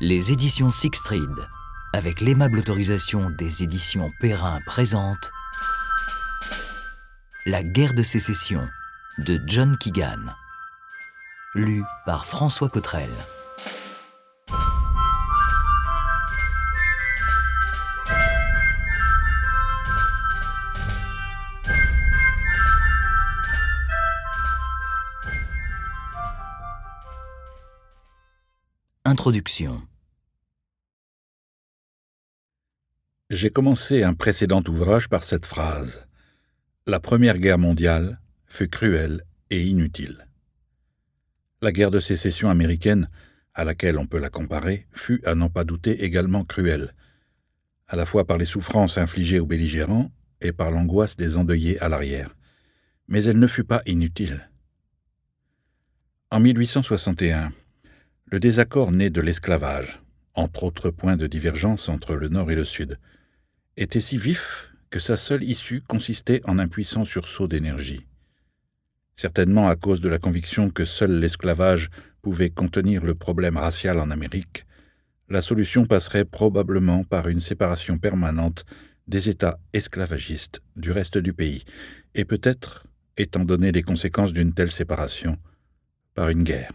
Les éditions Sixtreed, avec l'aimable autorisation des éditions Perrin, présentent La guerre de sécession de John Keegan, lu par François Cottrell. Introduction. J'ai commencé un précédent ouvrage par cette phrase. La Première Guerre mondiale fut cruelle et inutile. La guerre de sécession américaine, à laquelle on peut la comparer, fut, à n'en pas douter, également cruelle, à la fois par les souffrances infligées aux belligérants et par l'angoisse des endeuillés à l'arrière. Mais elle ne fut pas inutile. En 1861, le désaccord né de l'esclavage, entre autres points de divergence entre le Nord et le Sud, était si vif que sa seule issue consistait en un puissant sursaut d'énergie. Certainement à cause de la conviction que seul l'esclavage pouvait contenir le problème racial en Amérique, la solution passerait probablement par une séparation permanente des États esclavagistes du reste du pays, et peut-être, étant donné les conséquences d'une telle séparation, par une guerre.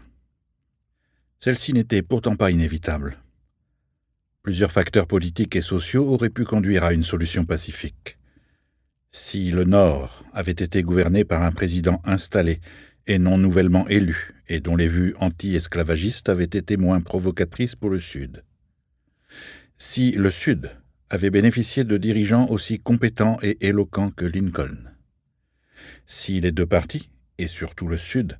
Celle-ci n'était pourtant pas inévitable. Plusieurs facteurs politiques et sociaux auraient pu conduire à une solution pacifique. Si le Nord avait été gouverné par un président installé et non nouvellement élu, et dont les vues anti-esclavagistes avaient été moins provocatrices pour le Sud. Si le Sud avait bénéficié de dirigeants aussi compétents et éloquents que Lincoln. Si les deux partis, et surtout le Sud,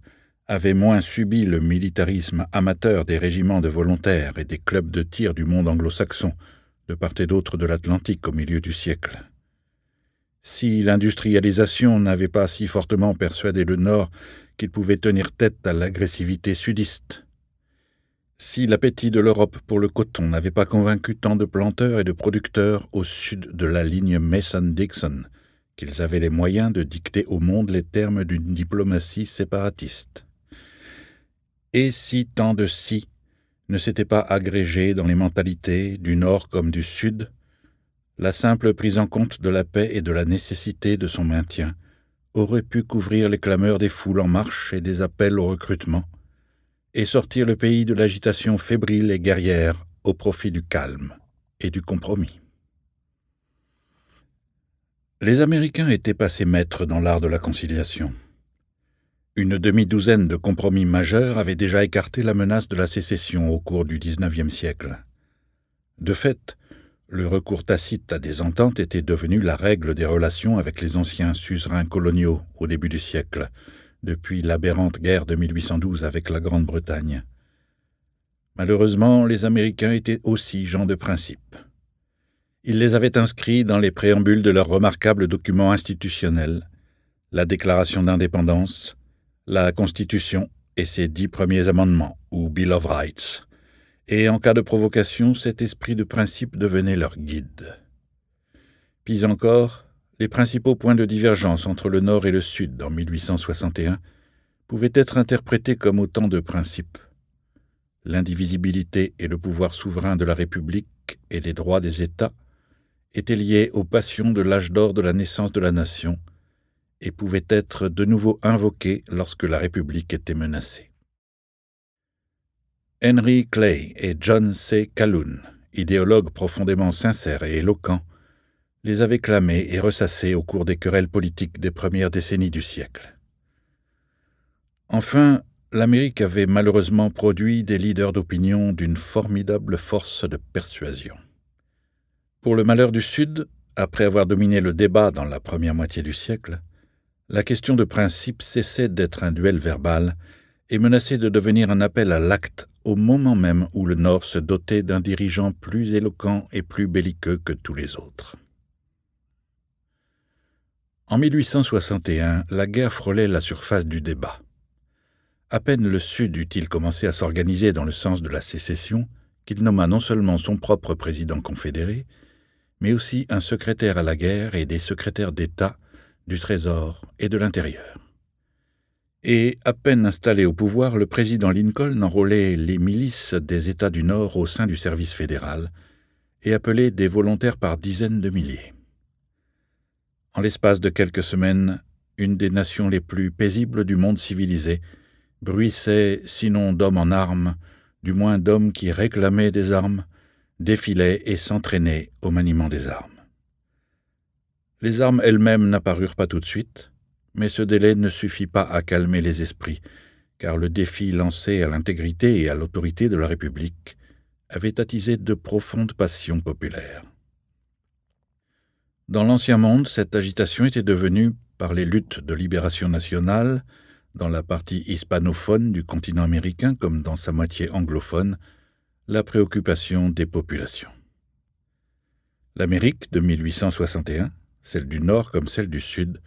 avait moins subi le militarisme amateur des régiments de volontaires et des clubs de tir du monde anglo-saxon, de part et d'autre de l'Atlantique au milieu du siècle. Si l'industrialisation n'avait pas si fortement persuadé le Nord qu'il pouvait tenir tête à l'agressivité sudiste. Si l'appétit de l'Europe pour le coton n'avait pas convaincu tant de planteurs et de producteurs au sud de la ligne Mason-Dixon, qu'ils avaient les moyens de dicter au monde les termes d'une diplomatie séparatiste. Et si tant de si ne s'était pas agrégé dans les mentalités du Nord comme du Sud, la simple prise en compte de la paix et de la nécessité de son maintien aurait pu couvrir les clameurs des foules en marche et des appels au recrutement, et sortir le pays de l'agitation fébrile et guerrière au profit du calme et du compromis. Les Américains étaient passés maîtres dans l'art de la conciliation. Une demi-douzaine de compromis majeurs avaient déjà écarté la menace de la sécession au cours du XIXe siècle. De fait, le recours tacite à des ententes était devenu la règle des relations avec les anciens suzerains coloniaux au début du siècle, depuis l'aberrante guerre de 1812 avec la Grande-Bretagne. Malheureusement, les Américains étaient aussi gens de principe. Ils les avaient inscrits dans les préambules de leurs remarquables documents institutionnels, la Déclaration d'indépendance, la Constitution et ses 10 premiers amendements, ou Bill of Rights, et en cas de provocation, cet esprit de principe devenait leur guide. Puis encore, les principaux points de divergence entre le Nord et le Sud en 1861 pouvaient être interprétés comme autant de principes. L'indivisibilité et le pouvoir souverain de la République et les droits des États étaient liés aux passions de l'âge d'or de la naissance de la nation et pouvaient être de nouveau invoqués lorsque la République était menacée. Henry Clay et John C. Calhoun, idéologues profondément sincères et éloquents, les avaient clamés et ressassés au cours des querelles politiques des premières décennies du siècle. Enfin, l'Amérique avait malheureusement produit des leaders d'opinion d'une formidable force de persuasion. Pour le malheur du Sud, après avoir dominé le débat dans la première moitié du siècle, la question de principe cessait d'être un duel verbal et menaçait de devenir un appel à l'acte au moment même où le Nord se dotait d'un dirigeant plus éloquent et plus belliqueux que tous les autres. En 1861, la guerre frôlait la surface du débat. À peine le Sud eut-il commencé à s'organiser dans le sens de la sécession qu'il nomma non seulement son propre président confédéré, mais aussi un secrétaire à la guerre et des secrétaires d'État, du Trésor et de l'Intérieur. Et à peine installé au pouvoir, le président Lincoln enrôlait les milices des États du Nord au sein du service fédéral et appelait des volontaires par dizaines de milliers. En l'espace de quelques semaines, une des nations les plus paisibles du monde civilisé bruissait, sinon d'hommes en armes, du moins d'hommes qui réclamaient des armes, défilaient et s'entraînaient au maniement des armes. Les armes elles-mêmes n'apparurent pas tout de suite, mais ce délai ne suffit pas à calmer les esprits, car le défi lancé à l'intégrité et à l'autorité de la République avait attisé de profondes passions populaires. Dans l'Ancien Monde, cette agitation était devenue, par les luttes de libération nationale, dans la partie hispanophone du continent américain comme dans sa moitié anglophone, la préoccupation des populations. L'Amérique de 1861, celle du Nord comme celle du Sud,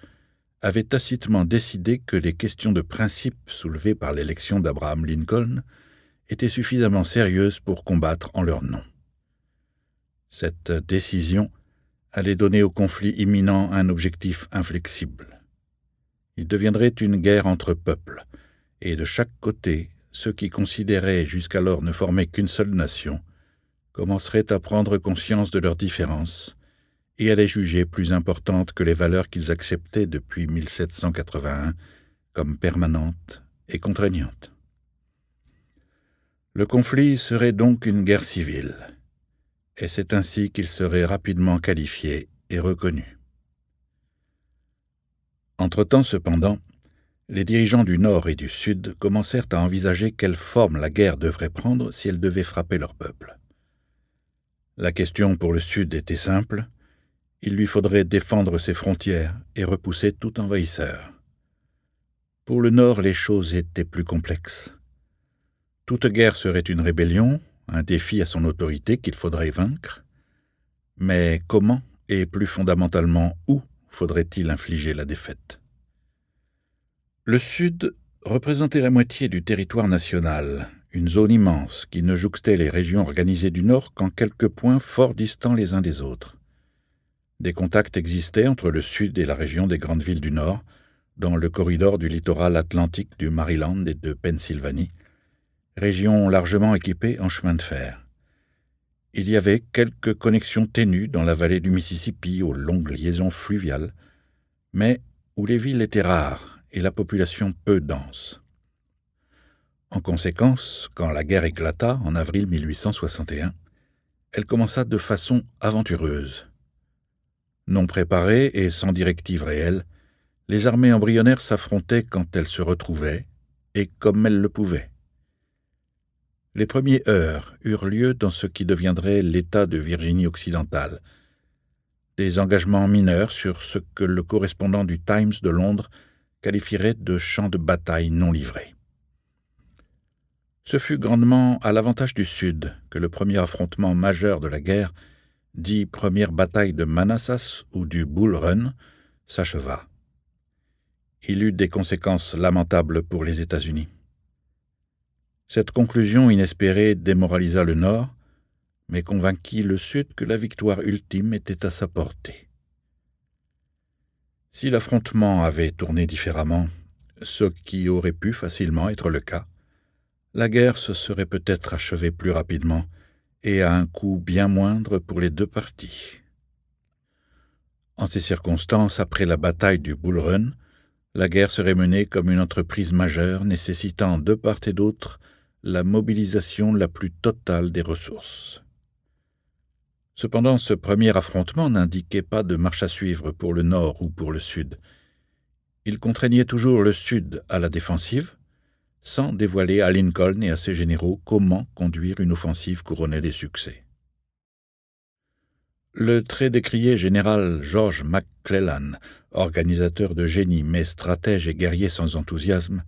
avait tacitement décidé que les questions de principe soulevées par l'élection d'Abraham Lincoln étaient suffisamment sérieuses pour combattre en leur nom. Cette décision allait donner au conflit imminent un objectif inflexible. Il deviendrait une guerre entre peuples, et de chaque côté, ceux qui considéraient jusqu'alors ne former qu'une seule nation commenceraient à prendre conscience de leurs différences et à les juger plus importantes que les valeurs qu'ils acceptaient depuis 1781 comme permanentes et contraignantes. Le conflit serait donc une guerre civile, et c'est ainsi qu'il serait rapidement qualifié et reconnu. Entre-temps, cependant, les dirigeants du Nord et du Sud commencèrent à envisager quelle forme la guerre devrait prendre si elle devait frapper leur peuple. La question pour le Sud était simple. Il lui faudrait défendre ses frontières et repousser tout envahisseur. Pour le Nord, les choses étaient plus complexes. Toute guerre serait une rébellion, un défi à son autorité qu'il faudrait vaincre. Mais comment et plus fondamentalement où faudrait-il infliger la défaite? Le Sud représentait la moitié du territoire national, une zone immense qui ne jouxtait les régions organisées du Nord qu'en quelques points fort distants les uns des autres. Des contacts existaient entre le Sud et la région des grandes villes du Nord, dans le corridor du littoral atlantique du Maryland et de Pennsylvanie, région largement équipée en chemin de fer. Il y avait quelques connexions ténues dans la vallée du Mississippi aux longues liaisons fluviales, mais où les villes étaient rares et la population peu dense. En conséquence, quand la guerre éclata en avril 1861, elle commença de façon aventureuse. Non préparées et sans directive réelle, les armées embryonnaires s'affrontaient quand elles se retrouvaient et comme elles le pouvaient. Les premiers heurts eurent lieu dans ce qui deviendrait l'État de Virginie occidentale, des engagements mineurs sur ce que le correspondant du Times de Londres qualifierait de champ de bataille non livré. Ce fut grandement à l'avantage du Sud que le premier affrontement majeur de la guerre, dit première bataille de Manassas ou du Bull Run, s'acheva. Il eut des conséquences lamentables pour les États-Unis. Cette conclusion inespérée démoralisa le Nord, mais convainquit le Sud que la victoire ultime était à sa portée. Si l'affrontement avait tourné différemment, ce qui aurait pu facilement être le cas, la guerre se serait peut-être achevée plus rapidement et à un coût bien moindre pour les deux parties. En ces circonstances, après la bataille du Bull Run, la guerre serait menée comme une entreprise majeure nécessitant de part et d'autre la mobilisation la plus totale des ressources. Cependant, ce premier affrontement n'indiquait pas de marche à suivre pour le Nord ou pour le Sud. Il contraignait toujours le Sud à la défensive, sans dévoiler à Lincoln et à ses généraux comment conduire une offensive couronnée des succès. Le très décrié général George McClellan, organisateur de génie mais stratège et guerrier sans enthousiasme,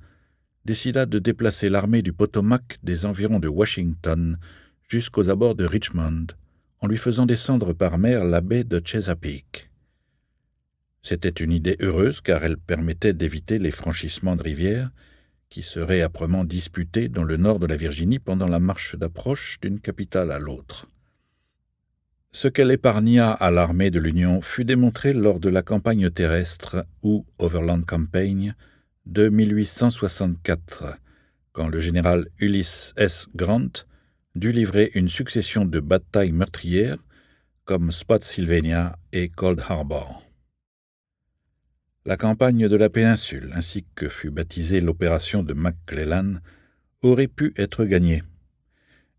décida de déplacer l'armée du Potomac des environs de Washington jusqu'aux abords de Richmond, en lui faisant descendre par mer la baie de Chesapeake. C'était une idée heureuse car elle permettait d'éviter les franchissements de rivières qui seraient âprement disputés dans le nord de la Virginie pendant la marche d'approche d'une capitale à l'autre. Ce qu'elle épargna à l'armée de l'Union fut démontré lors de la campagne terrestre ou Overland Campaign de 1864, quand le général Ulysses S. Grant dut livrer une succession de batailles meurtrières comme Spotsylvania et Cold Harbor. La campagne de la péninsule, ainsi que fut baptisée l'opération de McClellan, aurait pu être gagnée.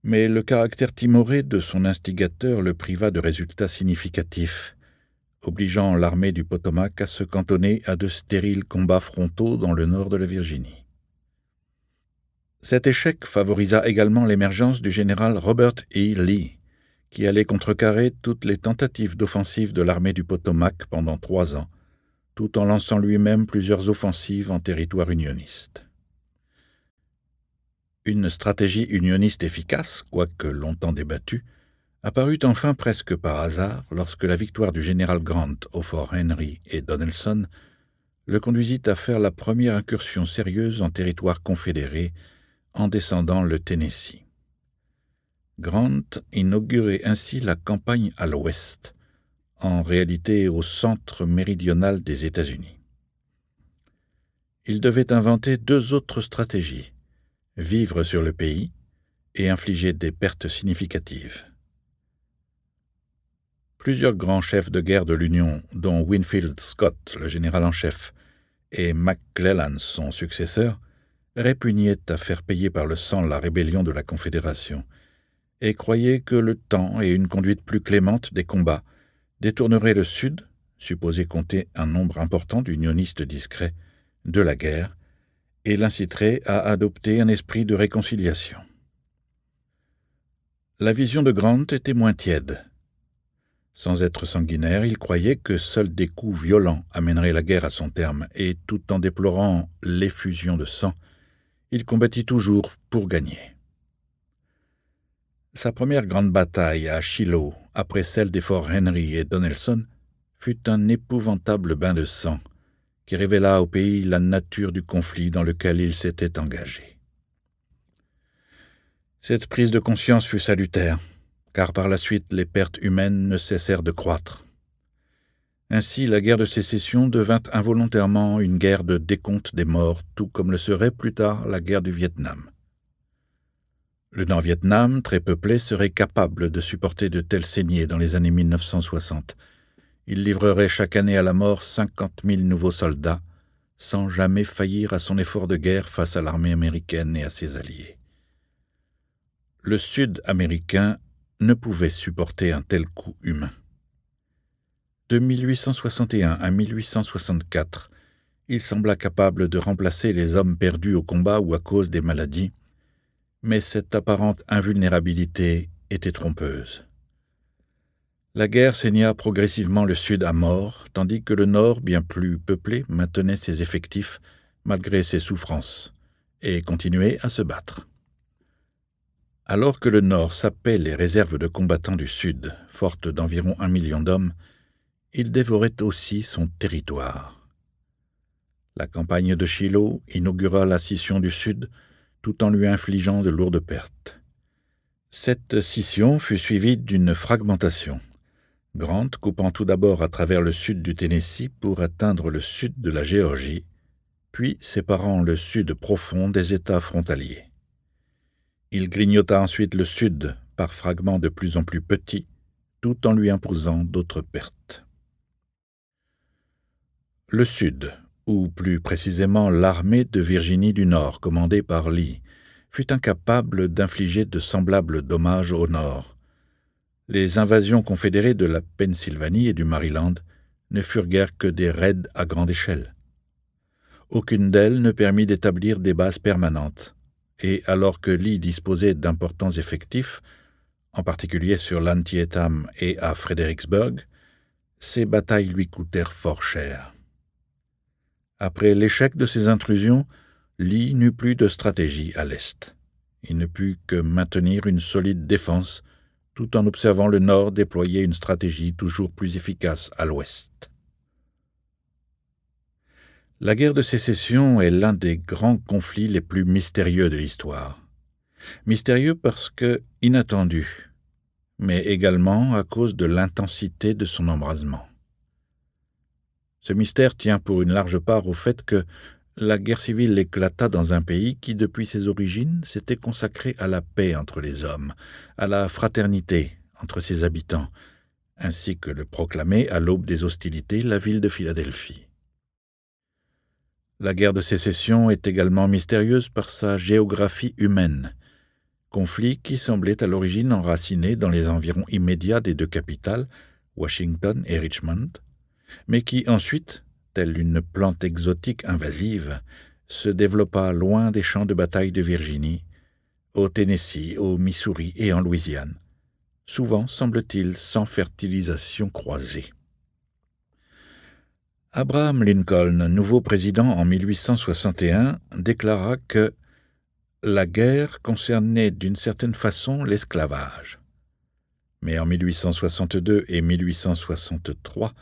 Mais le caractère timoré de son instigateur le priva de résultats significatifs, obligeant l'armée du Potomac à se cantonner à de stériles combats frontaux dans le nord de la Virginie. Cet échec favorisa également l'émergence du général Robert E. Lee, qui allait contrecarrer toutes les tentatives d'offensive de l'armée du Potomac pendant 3 ans, tout en lançant lui-même plusieurs offensives en territoire unioniste. Une stratégie unioniste efficace, quoique longtemps débattue, apparut enfin presque par hasard lorsque la victoire du général Grant au fort Henry et Donelson le conduisit à faire la première incursion sérieuse en territoire confédéré en descendant le Tennessee. Grant inaugurait ainsi la campagne à l'ouest, en réalité au centre méridional des États-Unis. Il devait inventer 2 autres stratégies, vivre sur le pays et infliger des pertes significatives. Plusieurs grands chefs de guerre de l'Union, dont Winfield Scott, le général en chef, et McClellan, son successeur, répugnaient à faire payer par le sang la rébellion de la Confédération et croyaient que le temps et une conduite plus clémente des combats détourneraient le Sud, supposé compter un nombre important d'unionistes discrets, de la guerre et l'inciteraient à adopter un esprit de réconciliation. La vision de Grant était moins tiède. Sans être sanguinaire, il croyait que seuls des coups violents amèneraient la guerre à son terme, et tout en déplorant l'effusion de sang, il combattit toujours pour gagner. Sa première grande bataille à Shiloh, après celle des forts Henry et Donelson, fut un épouvantable bain de sang qui révéla au pays la nature du conflit dans lequel il s'était engagé. Cette prise de conscience fut salutaire, car par la suite les pertes humaines ne cessèrent de croître. Ainsi, la guerre de sécession devint involontairement une guerre de décompte des morts, tout comme le serait plus tard la guerre du Vietnam. Le Nord-Vietnam, très peuplé, serait capable de supporter de telles saignées dans les années 1960. Il livrerait chaque année à la mort 50 000 nouveaux soldats, sans jamais faillir à son effort de guerre face à l'armée américaine et à ses alliés. Le Sud américain ne pouvait supporter un tel coup humain. De 1861 à 1864, il sembla capable de remplacer les hommes perdus au combat ou à cause des maladies, mais cette apparente invulnérabilité était trompeuse. La guerre saigna progressivement le Sud à mort, tandis que le Nord, bien plus peuplé, maintenait ses effectifs malgré ses souffrances, et continuait à se battre. Alors que le Nord sapait les réserves de combattants du Sud, fortes d'environ 1 million d'hommes, il dévorait aussi son territoire. La campagne de Shiloh inaugura la scission du Sud, tout en lui infligeant de lourdes pertes. Cette scission fut suivie d'une fragmentation, Grant coupant tout d'abord à travers le sud du Tennessee pour atteindre le sud de la Géorgie, puis séparant le sud profond des États frontaliers. Il grignota ensuite le sud par fragments de plus en plus petits, tout en lui imposant d'autres pertes. Le sud, ou plus précisément l'armée de Virginie du Nord, commandée par Lee, fut incapable d'infliger de semblables dommages au nord. Les invasions confédérées de la Pennsylvanie et du Maryland ne furent guère que des raids à grande échelle. Aucune d'elles ne permit d'établir des bases permanentes, et alors que Lee disposait d'importants effectifs, en particulier sur l'Antietam et à Fredericksburg, ces batailles lui coûtèrent fort cher. Après l'échec de ces intrusions, Lee n'eut plus de stratégie à l'Est. Il ne put que maintenir une solide défense, tout en observant le Nord déployer une stratégie toujours plus efficace à l'Ouest. La guerre de sécession est l'un des grands conflits les plus mystérieux de l'histoire. Mystérieux parce que inattendu, mais également à cause de l'intensité de son embrasement. Ce mystère tient pour une large part au fait que la guerre civile éclata dans un pays qui, depuis ses origines, s'était consacré à la paix entre les hommes, à la fraternité entre ses habitants, ainsi que le proclamait à l'aube des hostilités la ville de Philadelphie. La guerre de sécession est également mystérieuse par sa géographie humaine, conflit qui semblait à l'origine enraciné dans les environs immédiats des deux capitales, Washington et Richmond, mais qui ensuite, telle une plante exotique invasive, se développa loin des champs de bataille de Virginie, au Tennessee, au Missouri et en Louisiane, souvent, semble-t-il, sans fertilisation croisée. Abraham Lincoln, nouveau président en 1861, déclara que la guerre concernait d'une certaine façon l'esclavage. Mais en 1862 et 1863,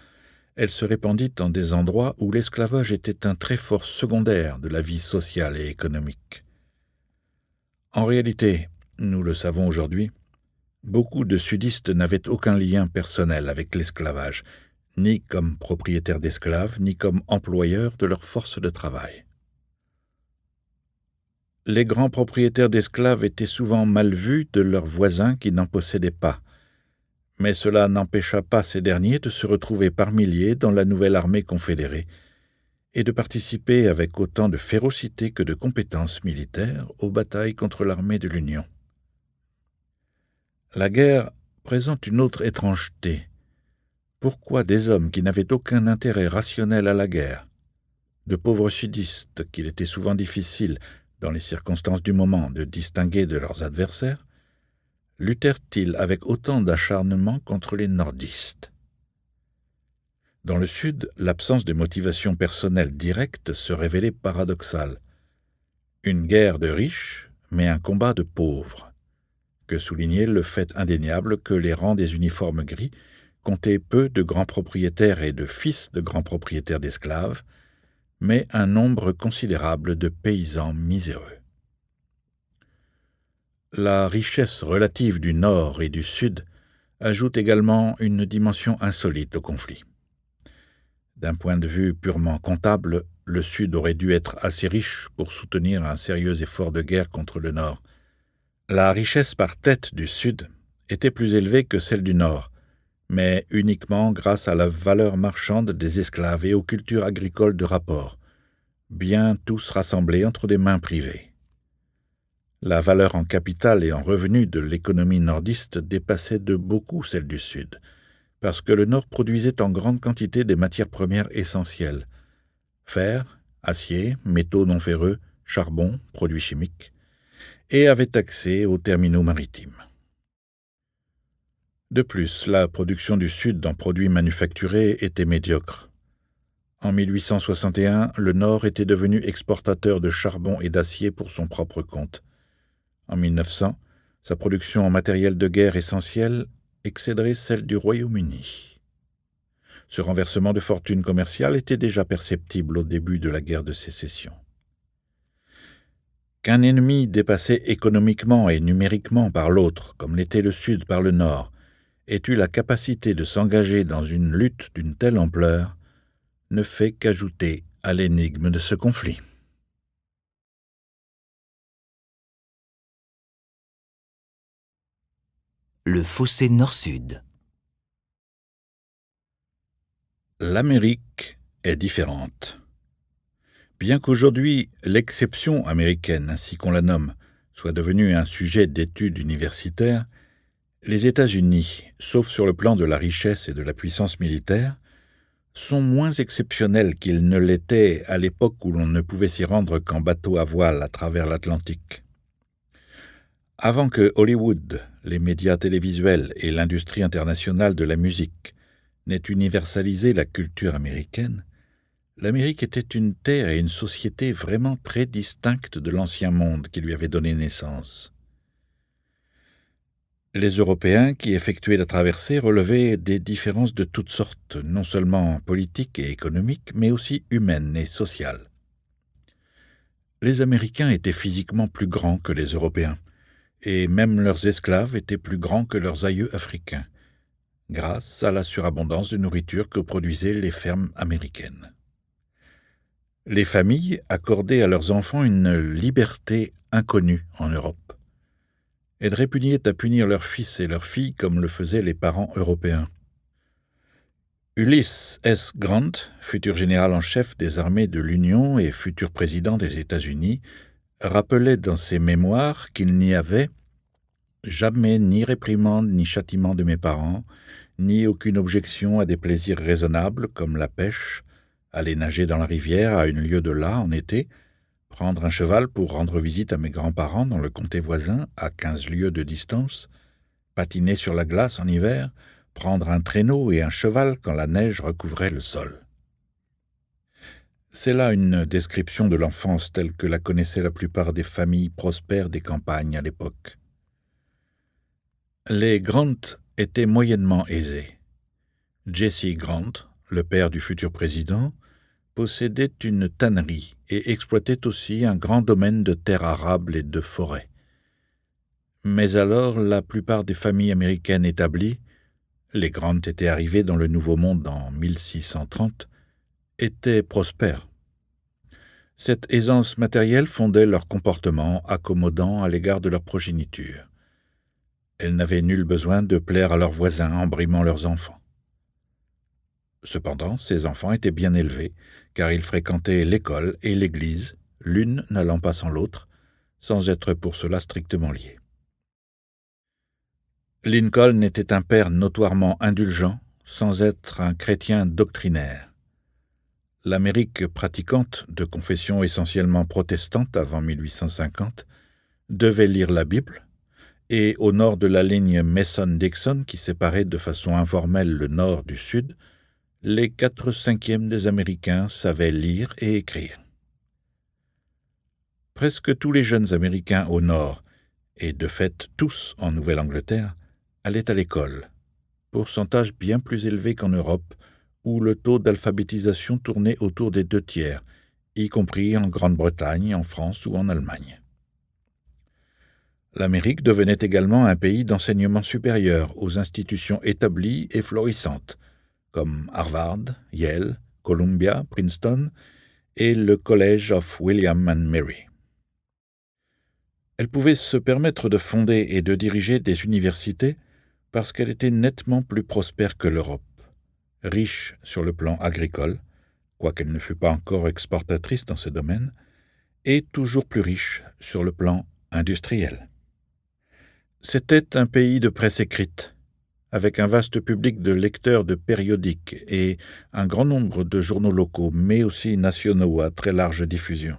elle se répandit en des endroits où l'esclavage était un très fort secondaire de la vie sociale et économique. En réalité, nous le savons aujourd'hui, beaucoup de sudistes n'avaient aucun lien personnel avec l'esclavage, ni comme propriétaires d'esclaves, ni comme employeurs de leur force de travail. Les grands propriétaires d'esclaves étaient souvent mal vus de leurs voisins qui n'en possédaient pas, mais cela n'empêcha pas ces derniers de se retrouver par milliers dans la nouvelle armée confédérée et de participer avec autant de férocité que de compétences militaires aux batailles contre l'armée de l'Union. La guerre présente une autre étrangeté. Pourquoi des hommes qui n'avaient aucun intérêt rationnel à la guerre, de pauvres sudistes qu'il était souvent difficile, dans les circonstances du moment, de distinguer de leurs adversaires, luttèrent-ils avec autant d'acharnement contre les nordistes? Dans le Sud, l'absence de motivation personnelle directe se révélait paradoxale. Une guerre de riches, mais un combat de pauvres, que soulignait le fait indéniable que les rangs des uniformes gris comptaient peu de grands propriétaires et de fils de grands propriétaires d'esclaves, mais un nombre considérable de paysans miséreux. La richesse relative du Nord et du Sud ajoute également une dimension insolite au conflit. D'un point de vue purement comptable, le Sud aurait dû être assez riche pour soutenir un sérieux effort de guerre contre le Nord. La richesse par tête du Sud était plus élevée que celle du Nord, mais uniquement grâce à la valeur marchande des esclaves et aux cultures agricoles de rapport, bien tous rassemblés entre des mains privées. La valeur en capital et en revenus de l'économie nordiste dépassait de beaucoup celle du Sud, parce que le Nord produisait en grande quantité des matières premières essentielles, fer, acier, métaux non ferreux, charbon, produits chimiques, et avait accès aux terminaux maritimes. De plus, la production du Sud en produits manufacturés était médiocre. En 1861, le Nord était devenu exportateur de charbon et d'acier pour son propre compte. En 1900, sa production en matériel de guerre essentiel excéderait celle du Royaume-Uni. Ce renversement de fortune commerciale était déjà perceptible au début de la guerre de sécession. Qu'un ennemi dépassé économiquement et numériquement par l'autre, comme l'était le Sud par le Nord, ait eu la capacité de s'engager dans une lutte d'une telle ampleur, ne fait qu'ajouter à l'énigme de ce conflit. Le fossé nord-sud. L'Amérique est différente. Bien qu'aujourd'hui l'exception américaine, ainsi qu'on la nomme, soit devenue un sujet d'étude universitaire, les États-Unis, sauf sur le plan de la richesse et de la puissance militaire, sont moins exceptionnels qu'ils ne l'étaient à l'époque où l'on ne pouvait s'y rendre qu'en bateau à voile à travers l'Atlantique. Avant que Hollywood, les médias télévisuels et l'industrie internationale de la musique n'aient universalisé la culture américaine, l'Amérique était une terre et une société vraiment très distinctes de l'ancien monde qui lui avait donné naissance. Les Européens qui effectuaient la traversée relevaient des différences de toutes sortes, non seulement politiques et économiques, mais aussi humaines et sociales. Les Américains étaient physiquement plus grands que les Européens, et même leurs esclaves étaient plus grands que leurs aïeux africains, grâce à la surabondance de nourriture que produisaient les fermes américaines. Les familles accordaient à leurs enfants une liberté inconnue en Europe. Elles répugnaient à punir leurs fils et leurs filles comme le faisaient les parents européens. Ulysses S. Grant, futur général en chef des armées de l'Union et futur président des États-Unis, rappelait dans ses mémoires qu'il n'y avait jamais ni réprimande ni châtiment de mes parents, ni aucune objection à des plaisirs raisonnables comme la pêche, aller nager dans la rivière à une lieue de là en été, prendre un cheval pour rendre visite à mes grands-parents dans le comté voisin à 15 lieues de distance, patiner sur la glace en hiver, prendre un traîneau et un cheval quand la neige recouvrait le sol. C'est là une description de l'enfance telle que la connaissaient la plupart des familles prospères des campagnes à l'époque. Les Grant étaient moyennement aisés. Jesse Grant, le père du futur président, possédait une tannerie et exploitait aussi un grand domaine de terres arables et de forêts. Mais alors, la plupart des familles américaines établies, les Grant étaient arrivés dans le Nouveau Monde en 1630, étaient prospères. Cette aisance matérielle fondait leur comportement accommodant à l'égard de leur progéniture. Elles n'avaient nul besoin de plaire à leurs voisins en brimant leurs enfants. Cependant, ces enfants étaient bien élevés, car ils fréquentaient l'école et l'église, l'une n'allant pas sans l'autre, sans être pour cela strictement liés. Lincoln était un père notoirement indulgent, sans être un chrétien doctrinaire. L'Amérique pratiquante, de confession essentiellement protestante avant 1850, devait lire la Bible, et au nord de la ligne Mason-Dixon qui séparait de façon informelle le nord du sud, les 4/5 des Américains savaient lire et écrire. Presque tous les jeunes Américains au nord, et de fait tous en Nouvelle-Angleterre, allaient à l'école, pourcentage bien plus élevé qu'en Europe, où le taux d'alphabétisation tournait autour des 2/3, y compris en Grande-Bretagne, en France ou en Allemagne. L'Amérique devenait également un pays d'enseignement supérieur aux institutions établies et florissantes, comme Harvard, Yale, Columbia, Princeton et le College of William and Mary. Elle pouvait se permettre de fonder et de diriger des universités parce qu'elle était nettement plus prospère que l'Europe, riche sur le plan agricole, quoiqu'elle ne fût pas encore exportatrice dans ce domaine, et toujours plus riche sur le plan industriel. C'était un pays de presse écrite, avec un vaste public de lecteurs de périodiques et un grand nombre de journaux locaux, mais aussi nationaux à très large diffusion.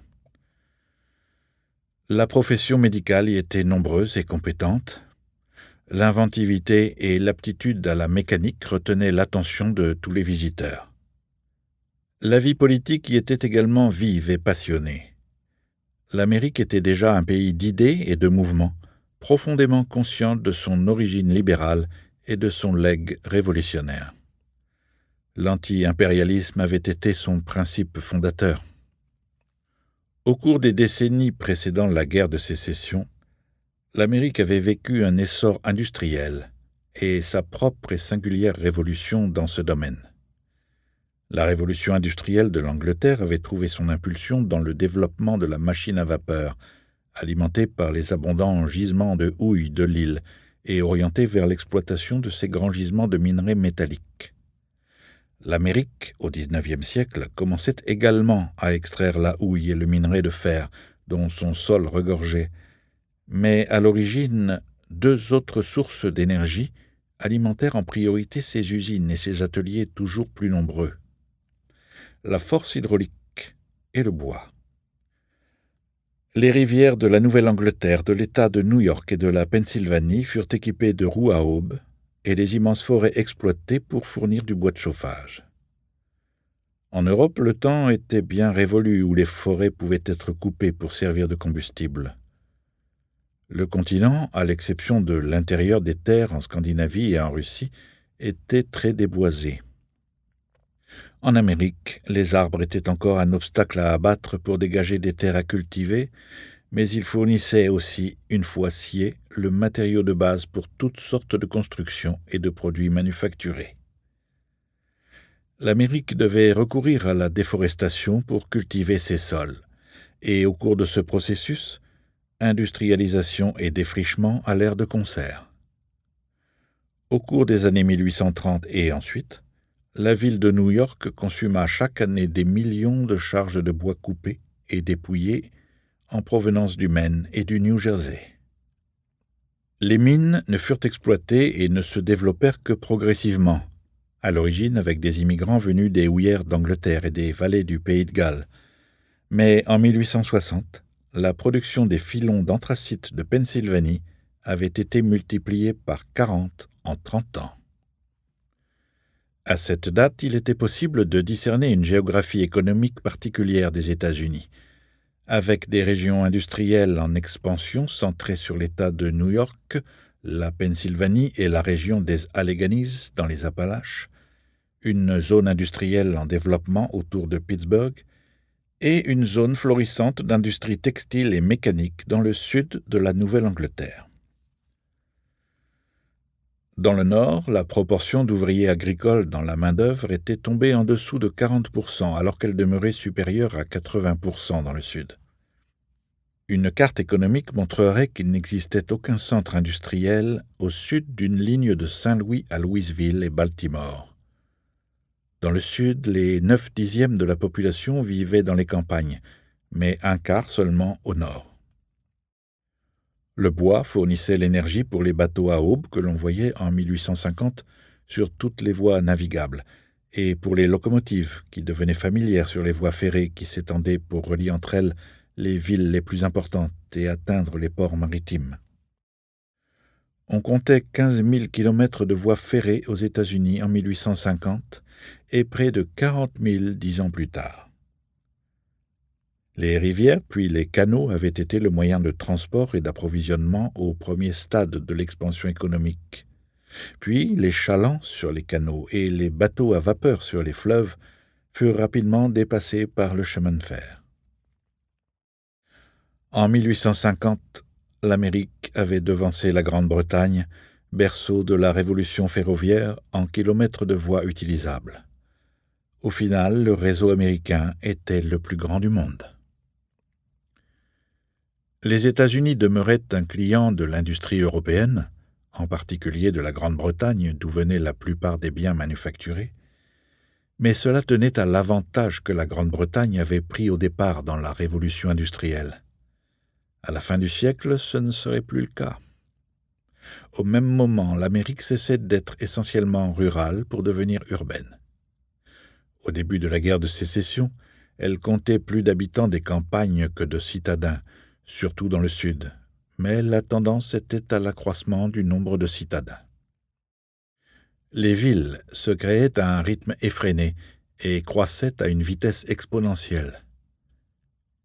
La profession médicale y était nombreuse et compétente. L'inventivité et l'aptitude à la mécanique retenaient l'attention de tous les visiteurs. La vie politique y était également vive et passionnée. L'Amérique était déjà un pays d'idées et de mouvements, profondément consciente de son origine libérale et de son legs révolutionnaire. L'anti-impérialisme avait été son principe fondateur. Au cours des décennies précédant la guerre de sécession, l'Amérique avait vécu un essor industriel et sa propre et singulière révolution dans ce domaine. La révolution industrielle de l'Angleterre avait trouvé son impulsion dans le développement de la machine à vapeur, alimentée par les abondants gisements de houille de l'île et orientée vers l'exploitation de ces grands gisements de minerais métalliques. L'Amérique, au XIXe siècle, commençait également à extraire la houille et le minerai de fer, dont son sol regorgeait, mais à l'origine, 2 autres sources d'énergie alimentèrent en priorité ces usines et ces ateliers toujours plus nombreux: la force hydraulique et le bois. Les rivières de la Nouvelle-Angleterre, de l'État de New York et de la Pennsylvanie furent équipées de roues à aubes et les immenses forêts exploitées pour fournir du bois de chauffage. En Europe, le temps était bien révolu où les forêts pouvaient être coupées pour servir de combustible. Le continent, à l'exception de l'intérieur des terres en Scandinavie et en Russie, était très déboisé. En Amérique, les arbres étaient encore un obstacle à abattre pour dégager des terres à cultiver, mais ils fournissaient aussi, une fois sciés, le matériau de base pour toutes sortes de constructions et de produits manufacturés. L'Amérique devait recourir à la déforestation pour cultiver ses sols, et au cours de ce processus, industrialisation et défrichement allèrent de concert. Au cours des années 1830 et ensuite, la ville de New York consuma chaque année des millions de charges de bois coupé et dépouillé en provenance du Maine et du New Jersey. Les mines ne furent exploitées et ne se développèrent que progressivement, à l'origine avec des immigrants venus des houillères d'Angleterre et des vallées du Pays de Galles. Mais en 1860, la production des filons d'anthracite de Pennsylvanie avait été multipliée par 40 en 30 ans. À cette date, il était possible de discerner une géographie économique particulière des États-Unis, avec des régions industrielles en expansion centrées sur l'État de New York, la Pennsylvanie et la région des Alleghenies dans les Appalaches, une zone industrielle en développement autour de Pittsburgh et une zone florissante d'industrie textile et mécanique dans le sud de la Nouvelle-Angleterre. Dans le nord, la proportion d'ouvriers agricoles dans la main-d'œuvre était tombée en dessous de 40%, alors qu'elle demeurait supérieure à 80% dans le sud. Une carte économique montrerait qu'il n'existait aucun centre industriel au sud d'une ligne de Saint-Louis à Louisville et Baltimore. Dans le sud, les 9/10 de la population vivaient dans les campagnes, mais un quart seulement au nord. Le bois fournissait l'énergie pour les bateaux à aubes que l'on voyait en 1850 sur toutes les voies navigables, et pour les locomotives qui devenaient familières sur les voies ferrées qui s'étendaient pour relier entre elles les villes les plus importantes et atteindre les ports maritimes. On comptait 15 000 kilomètres de voies ferrées aux États-Unis en 1850 et près de 40 000 10 ans plus tard. Les rivières puis les canaux avaient été le moyen de transport et d'approvisionnement au premier stade de l'expansion économique. Puis les chalands sur les canaux et les bateaux à vapeur sur les fleuves furent rapidement dépassés par le chemin de fer. En 1850, l'Amérique avait devancé la Grande-Bretagne, berceau de la révolution ferroviaire, en kilomètres de voies utilisables. Au final, le réseau américain était le plus grand du monde. Les États-Unis demeuraient un client de l'industrie européenne, en particulier de la Grande-Bretagne d'où venaient la plupart des biens manufacturés, mais cela tenait à l'avantage que la Grande-Bretagne avait pris au départ dans la révolution industrielle. À la fin du siècle, ce ne serait plus le cas. Au même moment, l'Amérique cessait d'être essentiellement rurale pour devenir urbaine. Au début de la guerre de sécession, elle comptait plus d'habitants des campagnes que de citadins, surtout dans le sud, mais la tendance était à l'accroissement du nombre de citadins. Les villes se créaient à un rythme effréné et croissaient à une vitesse exponentielle.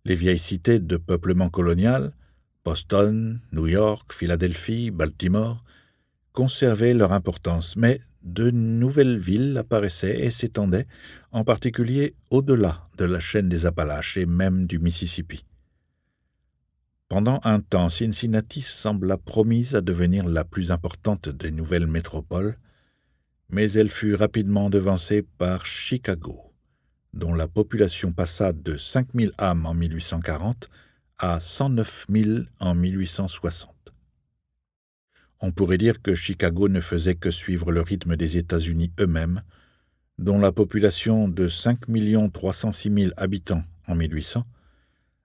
Les vieilles cités de peuplement colonial, Boston, New York, Philadelphie, Baltimore, conservaient leur importance, mais de nouvelles villes apparaissaient et s'étendaient, en particulier au-delà de la chaîne des Appalaches et même du Mississippi. Pendant un temps, Cincinnati sembla promise à devenir la plus importante des nouvelles métropoles, mais elle fut rapidement devancée par Chicago, dont la population passa de 5 000 âmes en 1840 à 109 000 en 1860. On pourrait dire que Chicago ne faisait que suivre le rythme des États-Unis eux-mêmes, dont la population de 5 306 000 habitants en 1800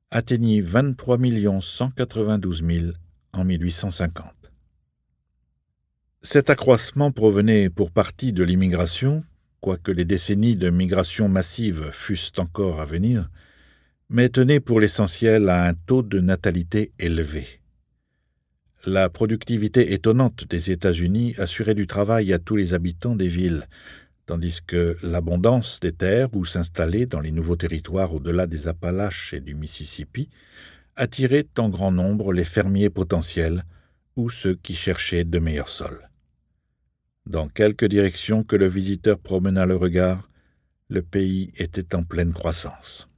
atteignit 23 192 000 en 1850. Cet accroissement provenait pour partie de l'immigration, quoique les décennies de migration massive fussent encore à venir, mais tenait pour l'essentiel à un taux de natalité élevé. La productivité étonnante des États-Unis assurait du travail à tous les habitants des villes, tandis que l'abondance des terres où s'installer dans les nouveaux territoires au-delà des Appalaches et du Mississippi attirait en grand nombre les fermiers potentiels ou ceux qui cherchaient de meilleurs sols. Dans quelque direction que le visiteur promenât le regard, le pays était en pleine croissance.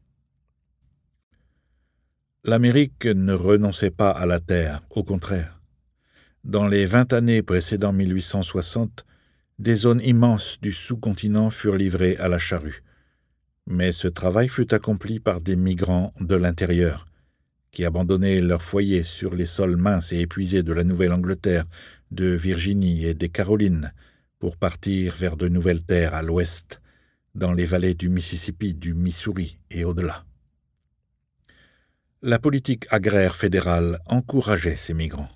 L'Amérique ne renonçait pas à la terre, au contraire. Dans les 20 années précédant 1860, des zones immenses du sous-continent furent livrées à la charrue. Mais ce travail fut accompli par des migrants de l'intérieur, qui abandonnaient leurs foyers sur les sols minces et épuisés de la Nouvelle-Angleterre, de Virginie et des Carolines, pour partir vers de nouvelles terres à l'ouest, dans les vallées du Mississippi, du Missouri et au-delà. La politique agraire fédérale encourageait ces migrants.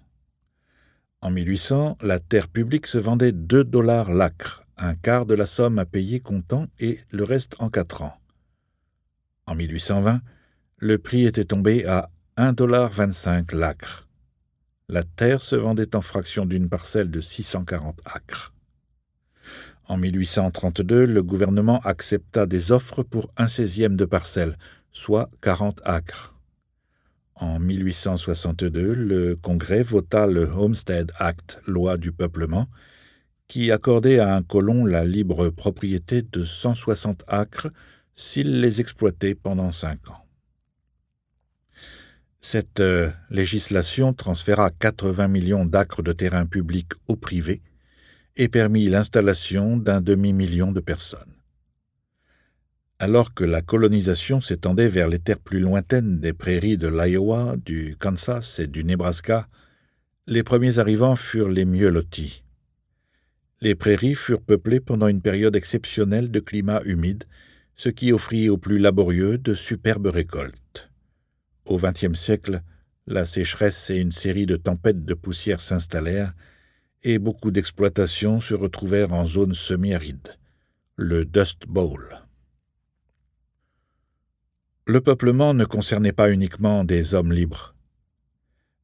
En 1800, la terre publique se vendait 2 $ l'acre, un quart de la somme à payer comptant et le reste en 4 ans. En 1820, le prix était tombé à 1,25 $ l'acre. La terre se vendait en fraction d'une parcelle de 640 acres. En 1832, le gouvernement accepta des offres pour 1/16 de parcelle, soit 40 acres. En 1862, le Congrès vota le Homestead Act, loi du peuplement, qui accordait à un colon la libre propriété de 160 acres s'il les exploitait pendant 5 ans. Cette législation transféra 80 millions d'acres de terrain public au privé et permit l'installation d'un demi-million de personnes. Alors que la colonisation s'étendait vers les terres plus lointaines des prairies de l'Iowa, du Kansas et du Nebraska, les premiers arrivants furent les mieux lotis. Les prairies furent peuplées pendant une période exceptionnelle de climat humide, ce qui offrit aux plus laborieux de superbes récoltes. Au XXe siècle, la sécheresse et une série de tempêtes de poussière s'installèrent et beaucoup d'exploitations se retrouvèrent en zone semi-aride, le Dust Bowl. Le peuplement ne concernait pas uniquement des hommes libres.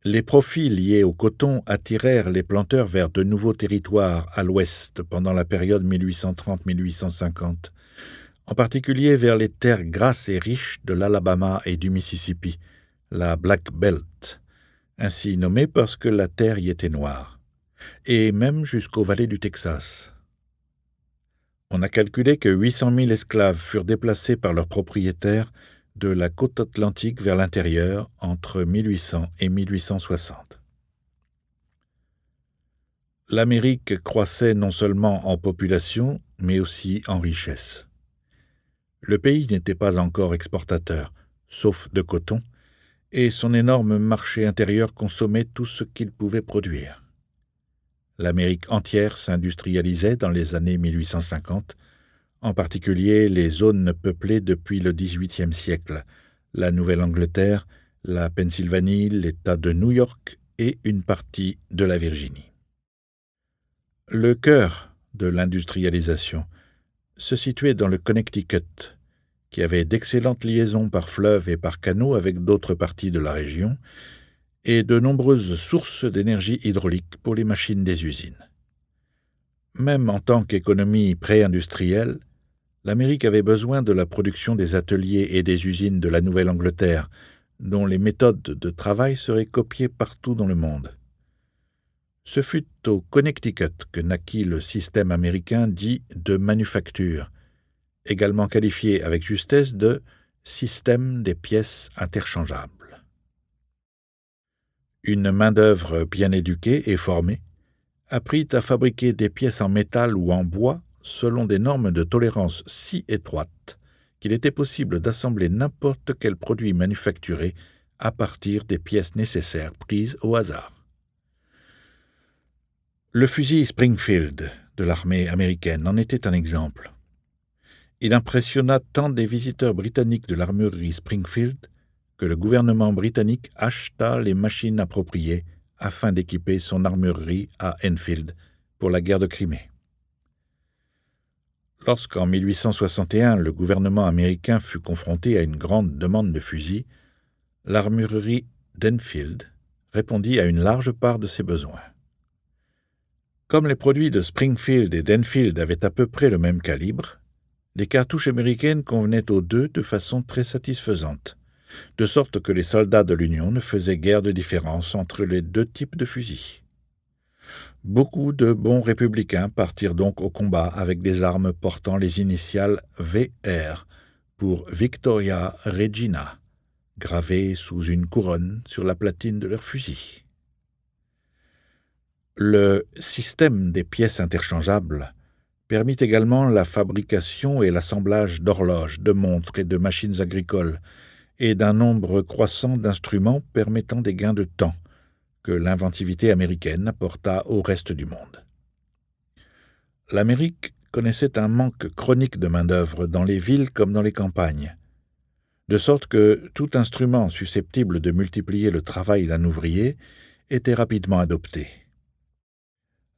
Les profits liés au coton attirèrent les planteurs vers de nouveaux territoires à l'ouest pendant la période 1830-1850, en particulier vers les terres grasses et riches de l'Alabama et du Mississippi, la Black Belt, ainsi nommée parce que la terre y était noire, et même jusqu'aux vallées du Texas. On a calculé que 800 000 esclaves furent déplacés par leurs propriétaires de la côte atlantique vers l'intérieur entre 1800 et 1860. L'Amérique croissait non seulement en population, mais aussi en richesse. Le pays n'était pas encore exportateur, sauf de coton, et son énorme marché intérieur consommait tout ce qu'il pouvait produire. L'Amérique entière s'industrialisait dans les années 1850, en particulier les zones peuplées depuis le XVIIIe siècle, la Nouvelle-Angleterre, la Pennsylvanie, l'État de New York et une partie de la Virginie. Le cœur de l'industrialisation se situait dans le Connecticut, qui avait d'excellentes liaisons par fleuve et par canot avec d'autres parties de la région, et de nombreuses sources d'énergie hydraulique pour les machines des usines. Même en tant qu'économie pré-industrielle, l'Amérique avait besoin de la production des ateliers et des usines de la Nouvelle-Angleterre, dont les méthodes de travail seraient copiées partout dans le monde. Ce fut au Connecticut que naquit le système américain dit de manufacture, également qualifié avec justesse de système des pièces interchangeables. Une main-d'œuvre bien éduquée et formée apprit à fabriquer des pièces en métal ou en bois selon des normes de tolérance si étroites qu'il était possible d'assembler n'importe quel produit manufacturé à partir des pièces nécessaires prises au hasard. Le fusil Springfield de l'armée américaine en était un exemple. Il impressionna tant des visiteurs britanniques de l'armurerie Springfield que le gouvernement britannique acheta les machines appropriées afin d'équiper son armurerie à Enfield pour la guerre de Crimée. Lorsqu'en 1861 le gouvernement américain fut confronté à une grande demande de fusils, l'armurerie d'Enfield répondit à une large part de ses besoins. Comme les produits de Springfield et d'Enfield avaient à peu près le même calibre, les cartouches américaines convenaient aux deux de façon très satisfaisante, de sorte que les soldats de l'Union ne faisaient guère de différence entre les deux types de fusils. Beaucoup de bons républicains partirent donc au combat avec des armes portant les initiales VR pour Victoria Regina, gravées sous une couronne sur la platine de leur fusil. Le système des pièces interchangeables permit également la fabrication et l'assemblage d'horloges, de montres et de machines agricoles, et d'un nombre croissant d'instruments permettant des gains de temps que l'inventivité américaine apporta au reste du monde. L'Amérique connaissait un manque chronique de main-d'œuvre dans les villes comme dans les campagnes, de sorte que tout instrument susceptible de multiplier le travail d'un ouvrier était rapidement adopté.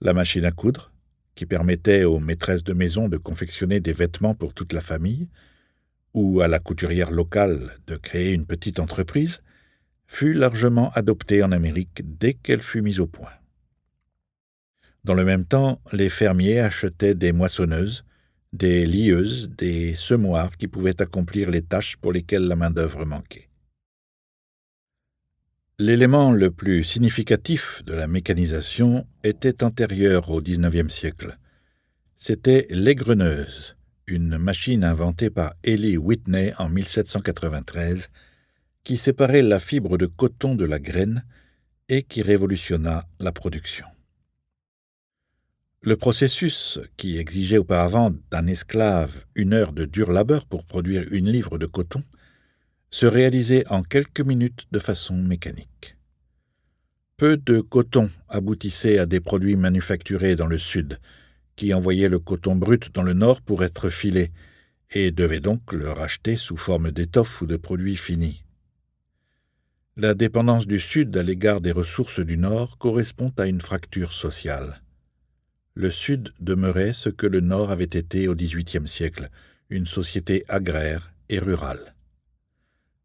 La machine à coudre, qui permettait aux maîtresses de maison de confectionner des vêtements pour toute la famille, ou à la couturière locale de créer une petite entreprise, fut largement adoptée en Amérique dès qu'elle fut mise au point. Dans le même temps, les fermiers achetaient des moissonneuses, des lieuses, des semoirs qui pouvaient accomplir les tâches pour lesquelles la main-d'œuvre manquait. L'élément le plus significatif de la mécanisation était antérieur au XIXe siècle. C'était l'égreneuse, une machine inventée par Eli Whitney en 1793, qui séparait la fibre de coton de la graine et qui révolutionna la production. Le processus, qui exigeait auparavant d'un esclave 1 heure de dur labeur pour produire 1 livre de coton, se réalisait en quelques minutes de façon mécanique. Peu de coton aboutissait à des produits manufacturés dans le Sud, qui envoyaient le coton brut dans le Nord pour être filé, et devaient donc le racheter sous forme d'étoffe ou de produits finis. La dépendance du Sud à l'égard des ressources du Nord correspond à une fracture sociale. Le Sud demeurait ce que le Nord avait été au XVIIIe siècle, une société agraire et rurale.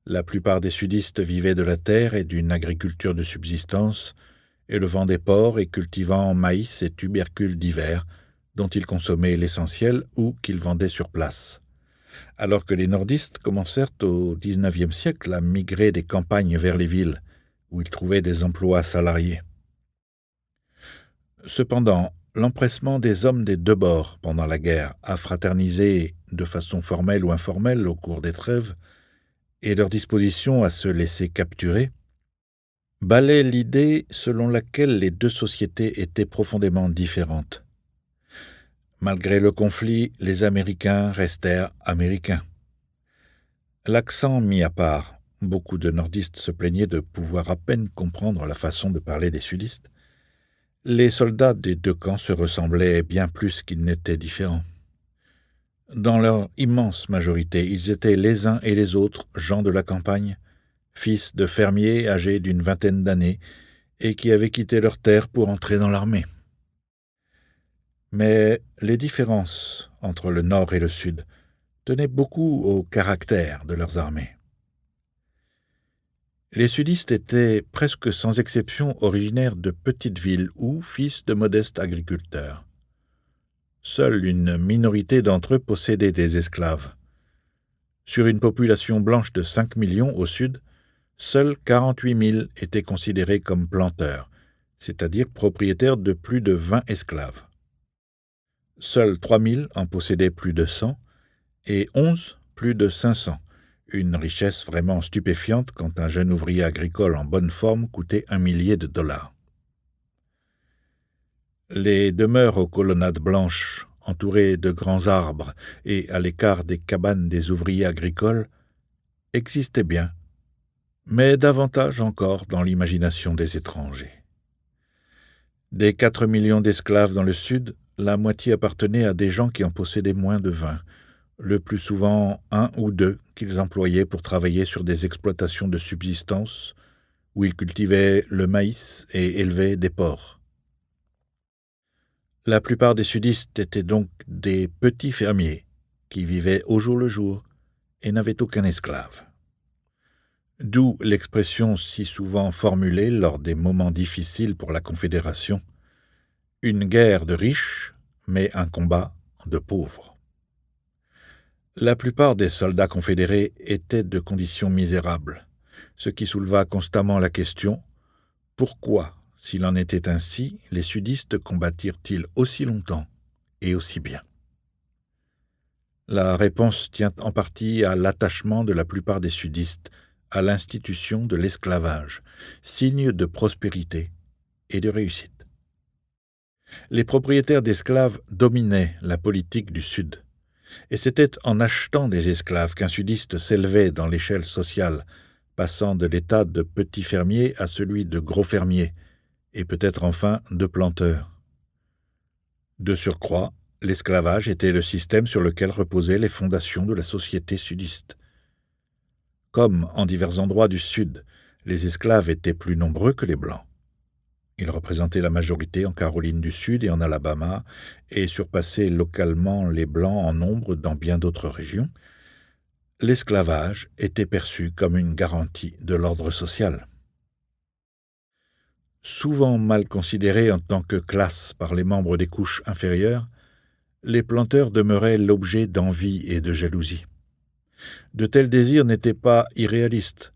La plupart des sudistes vivaient de la terre et d'une agriculture de subsistance, élevant des porcs et cultivant maïs et tubercules divers, dont ils consommaient l'essentiel ou qu'ils vendaient sur place. Alors que les nordistes commencèrent au XIXe siècle à migrer des campagnes vers les villes, où ils trouvaient des emplois salariés. Cependant, l'empressement des hommes des deux bords pendant la guerre à fraterniser de façon formelle ou informelle au cours des trêves, et leur disposition à se laisser capturer, balaient l'idée selon laquelle les deux sociétés étaient profondément différentes. Malgré le conflit, les Américains restèrent Américains. L'accent mis à part, beaucoup de nordistes se plaignaient de pouvoir à peine comprendre la façon de parler des sudistes. Les soldats des deux camps se ressemblaient bien plus qu'ils n'étaient différents. Dans leur immense majorité, ils étaient les uns et les autres gens de la campagne, fils de fermiers âgés d'une vingtaine d'années et qui avaient quitté leur terre pour entrer dans l'armée. Mais les différences entre le Nord et le Sud tenaient beaucoup au caractère de leurs armées. Les sudistes étaient presque sans exception originaires de petites villes ou fils de modestes agriculteurs. Seule une minorité d'entre eux possédait des esclaves. Sur une population blanche de 5 millions au sud, seuls 48 000 étaient considérés comme planteurs, c'est-à-dire propriétaires de plus de 20 esclaves. Seuls 3 000 en possédaient plus de 100 et 11 plus de 500. Une richesse vraiment stupéfiante quand un jeune ouvrier agricole en bonne forme coûtait $1 millier. Les demeures aux colonnades blanches, entourées de grands arbres et à l'écart des cabanes des ouvriers agricoles, existaient bien, mais davantage encore dans l'imagination des étrangers. Des 4 millions d'esclaves dans le Sud, la moitié appartenait à des gens qui en possédaient moins de 20, le plus souvent 1 ou 2 qu'ils employaient pour travailler sur des exploitations de subsistance où ils cultivaient le maïs et élevaient des porcs. La plupart des sudistes étaient donc des petits fermiers qui vivaient au jour le jour et n'avaient aucun esclave. D'où l'expression si souvent formulée lors des moments difficiles pour la Confédération, « une guerre de riches, mais un combat de pauvres ». La plupart des soldats confédérés étaient de conditions misérables, ce qui souleva constamment la question « Pourquoi, s'il en était ainsi, les sudistes combattirent-ils aussi longtemps et aussi bien ?» La réponse tient en partie à l'attachement de la plupart des sudistes à l'institution de l'esclavage, signe de prospérité et de réussite. Les propriétaires d'esclaves dominaient la politique du Sud. Et c'était en achetant des esclaves qu'un sudiste s'élevait dans l'échelle sociale, passant de l'état de petit fermier à celui de gros fermier, et peut-être enfin de planteur. De surcroît, l'esclavage était le système sur lequel reposaient les fondations de la société sudiste. Comme en divers endroits du Sud, les esclaves étaient plus nombreux que les Blancs. Ils représentaient la majorité en Caroline du Sud et en Alabama et surpassaient localement les Blancs en nombre dans bien d'autres régions. L'esclavage était perçu comme une garantie de l'ordre social. Souvent mal considérés en tant que classe par les membres des couches inférieures, les planteurs demeuraient l'objet d'envie et de jalousie. De tels désirs n'étaient pas irréalistes,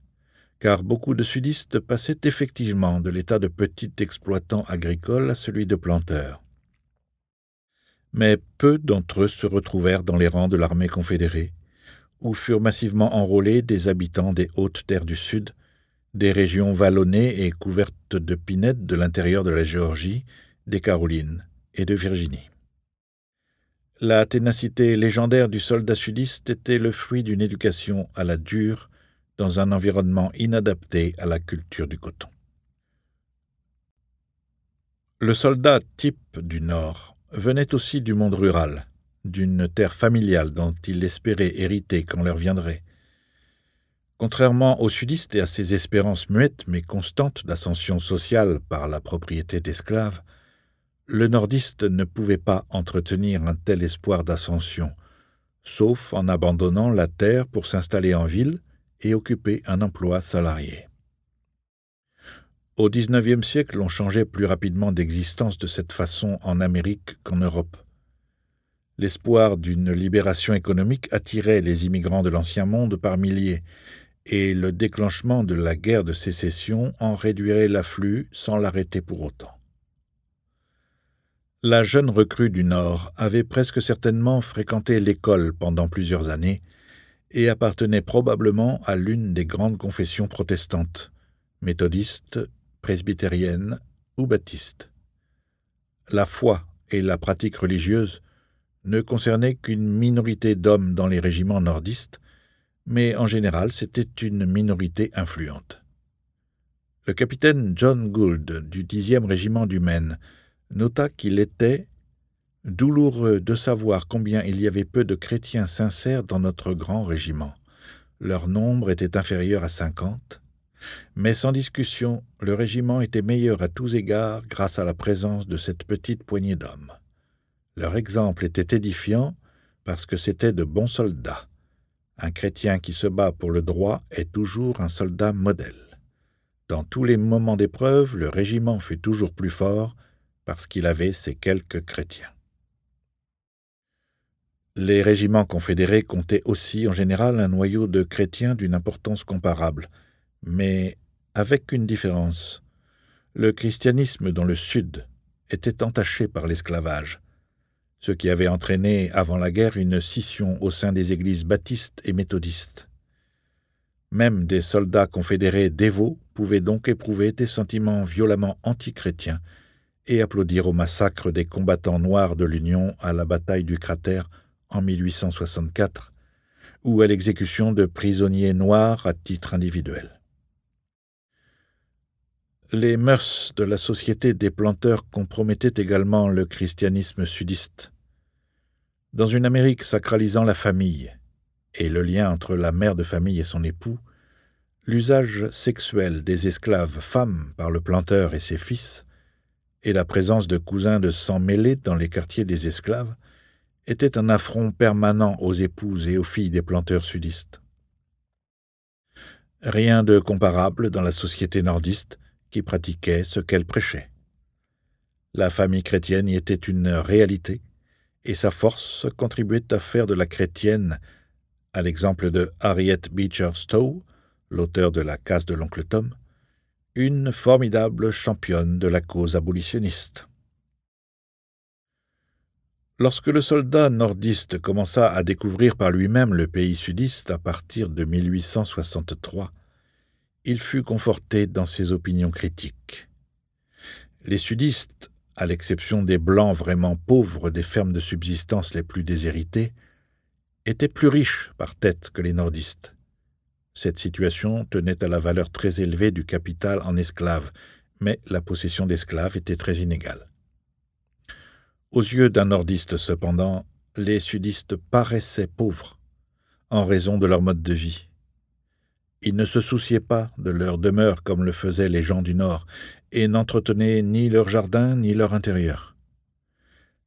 car beaucoup de sudistes passaient effectivement de l'état de petit exploitant agricole à celui de planteur. Mais peu d'entre eux se retrouvèrent dans les rangs de l'armée confédérée, où furent massivement enrôlés des habitants des hautes terres du Sud, des régions vallonnées et couvertes de pinèdes de l'intérieur de la Géorgie, des Carolines et de Virginie. La ténacité légendaire du soldat sudiste était le fruit d'une éducation à la dure, dans un environnement inadapté à la culture du coton. Le soldat type du Nord venait aussi du monde rural, d'une terre familiale dont il espérait hériter quand l'heure viendrait. Contrairement aux sudistes et à ses espérances muettes mais constantes d'ascension sociale par la propriété d'esclaves, le nordiste ne pouvait pas entretenir un tel espoir d'ascension, sauf en abandonnant la terre pour s'installer en ville et occuper un emploi salarié. Au XIXe siècle, on changeait plus rapidement d'existence de cette façon en Amérique qu'en Europe. L'espoir d'une libération économique attirait les immigrants de l'Ancien Monde par milliers, et le déclenchement de la guerre de sécession en réduirait l'afflux sans l'arrêter pour autant. La jeune recrue du Nord avait presque certainement fréquenté l'école pendant plusieurs années et appartenait probablement à l'une des grandes confessions protestantes, méthodistes, presbytériennes ou baptistes. La foi et la pratique religieuse ne concernaient qu'une minorité d'hommes dans les régiments nordistes, mais en général c'était une minorité influente. Le capitaine John Gould du 10e régiment du Maine nota qu'il était « douloureux de savoir combien il y avait peu de chrétiens sincères dans notre grand régiment. Leur nombre était inférieur à 50, mais sans discussion, le régiment était meilleur à tous égards grâce à la présence de cette petite poignée d'hommes. Leur exemple était édifiant parce que c'étaient de bons soldats. Un chrétien qui se bat pour le droit est toujours un soldat modèle. Dans tous les moments d'épreuve, le régiment fut toujours plus fort parce qu'il avait ces quelques chrétiens. » Les régiments confédérés comptaient aussi en général un noyau de chrétiens d'une importance comparable, mais avec une différence. Le christianisme dans le Sud était entaché par l'esclavage, ce qui avait entraîné avant la guerre une scission au sein des églises baptistes et méthodistes. Même des soldats confédérés dévots pouvaient donc éprouver des sentiments violemment antichrétiens et applaudir au massacre des combattants noirs de l'Union à la bataille du Cratère en 1864, ou à l'exécution de prisonniers noirs à titre individuel. Les mœurs de la société des planteurs compromettaient également le christianisme sudiste. Dans une Amérique sacralisant la famille et le lien entre la mère de famille et son époux, l'usage sexuel des esclaves femmes par le planteur et ses fils, et la présence de cousins de sang mêlés dans les quartiers des esclaves, était un affront permanent aux épouses et aux filles des planteurs sudistes. Rien de comparable dans la société nordiste qui pratiquait ce qu'elle prêchait. La famille chrétienne y était une réalité, et sa force contribuait à faire de la chrétienne, à l'exemple de Harriet Beecher Stowe, l'auteur de La casse de l'oncle Tom, une formidable championne de la cause abolitionniste. Lorsque le soldat nordiste commença à découvrir par lui-même le pays sudiste à partir de 1863, il fut conforté dans ses opinions critiques. Les sudistes à l'exception des Blancs vraiment pauvres des fermes de subsistance les plus déshéritées, étaient plus riches par tête que les nordistes. Cette situation tenait à la valeur très élevée du capital en esclaves, mais la possession d'esclaves était très inégale. Aux yeux d'un nordiste, cependant, les sudistes paraissaient pauvres, en raison de leur mode de vie. Ils ne se souciaient pas de leur demeure comme le faisaient les gens du Nord, et n'entretenaient ni leur jardin ni leur intérieur.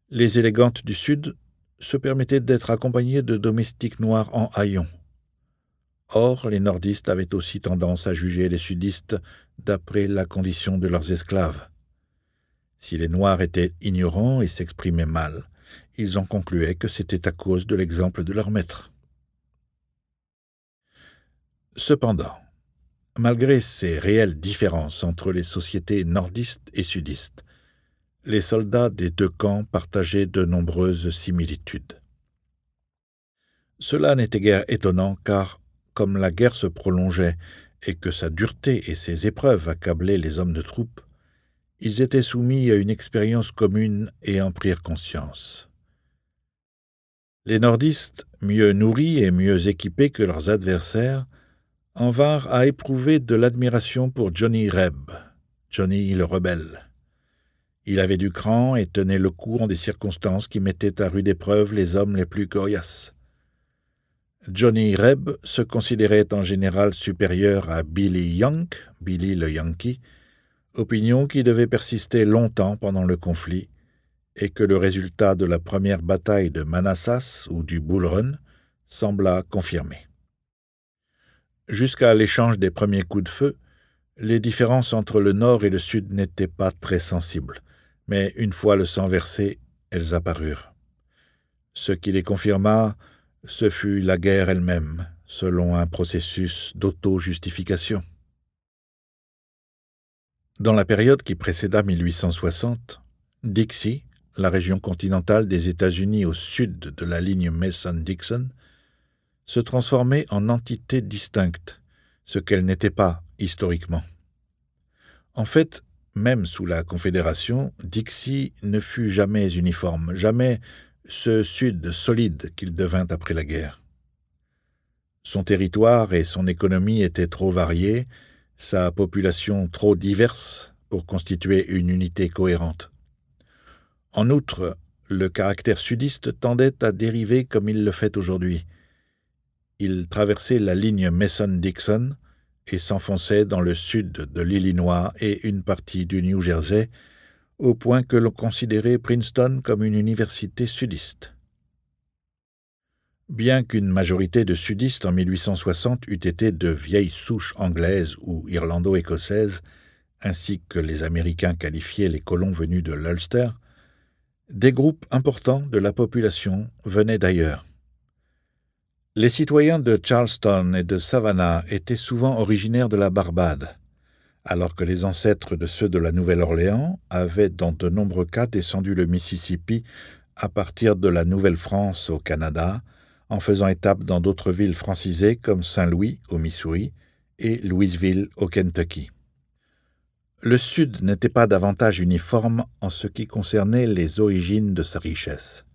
Les élégantes du Sud se permettaient d'être accompagnées de domestiques noirs en haillons. Or, les nordistes avaient aussi tendance à juger les sudistes d'après la condition de leurs esclaves. Si les Noirs étaient ignorants et s'exprimaient mal, ils en concluaient que c'était à cause de l'exemple de leur maître. Cependant, malgré ces réelles différences entre les sociétés nordistes et sudistes, les soldats des deux camps partageaient de nombreuses similitudes. Cela n'était guère étonnant car, comme la guerre se prolongeait et que sa dureté et ses épreuves accablaient les hommes de troupe, ils étaient soumis à une expérience commune et en prirent conscience. Les nordistes, mieux nourris et mieux équipés que leurs adversaires, en vinrent à éprouver de l'admiration pour Johnny Reb, Johnny le rebelle. Il avait du cran et tenait le coup en des circonstances qui mettaient à rude épreuve les hommes les plus coriaces. Johnny Reb se considérait en général supérieur à Billy Yank, Billy le Yankee, opinion qui devait persister longtemps pendant le conflit, et que le résultat de la première bataille de Manassas ou du Bull Run sembla confirmer. Jusqu'à l'échange des premiers coups de feu, les différences entre le Nord et le Sud n'étaient pas très sensibles, mais une fois le sang versé, elles apparurent. Ce qui les confirma, ce fut la guerre elle-même, selon un processus d'auto-justification. Dans la période qui précéda 1860, Dixie, la région continentale des États-Unis au sud de la ligne Mason-Dixon, se transformait en entité distincte, ce qu'elle n'était pas historiquement. En fait, même sous la Confédération, Dixie ne fut jamais uniforme, jamais ce sud solide qu'il devint après la guerre. Son territoire et son économie étaient trop variés, sa population trop diverse pour constituer une unité cohérente. En outre, le caractère sudiste tendait à dériver comme il le fait aujourd'hui. Il traversait la ligne Mason-Dixon et s'enfonçait dans le sud de l'Illinois et une partie du New Jersey, au point que l'on considérait Princeton comme une université sudiste. Bien qu'une majorité de sudistes en 1860 eût été de vieilles souches anglaises ou irlando-écossaises, ainsi que les Américains qualifiaient les colons venus de l'Ulster, des groupes importants de la population venaient d'ailleurs. Les citoyens de Charleston et de Savannah étaient souvent originaires de la Barbade, alors que les ancêtres de ceux de la Nouvelle-Orléans avaient dans de nombreux cas descendu le Mississippi à partir de la Nouvelle-France au Canada, en faisant étape dans d'autres villes francisées comme Saint-Louis au Missouri et Louisville au Kentucky. Le Sud n'était pas davantage uniforme en ce qui concernait les origines de sa richesse.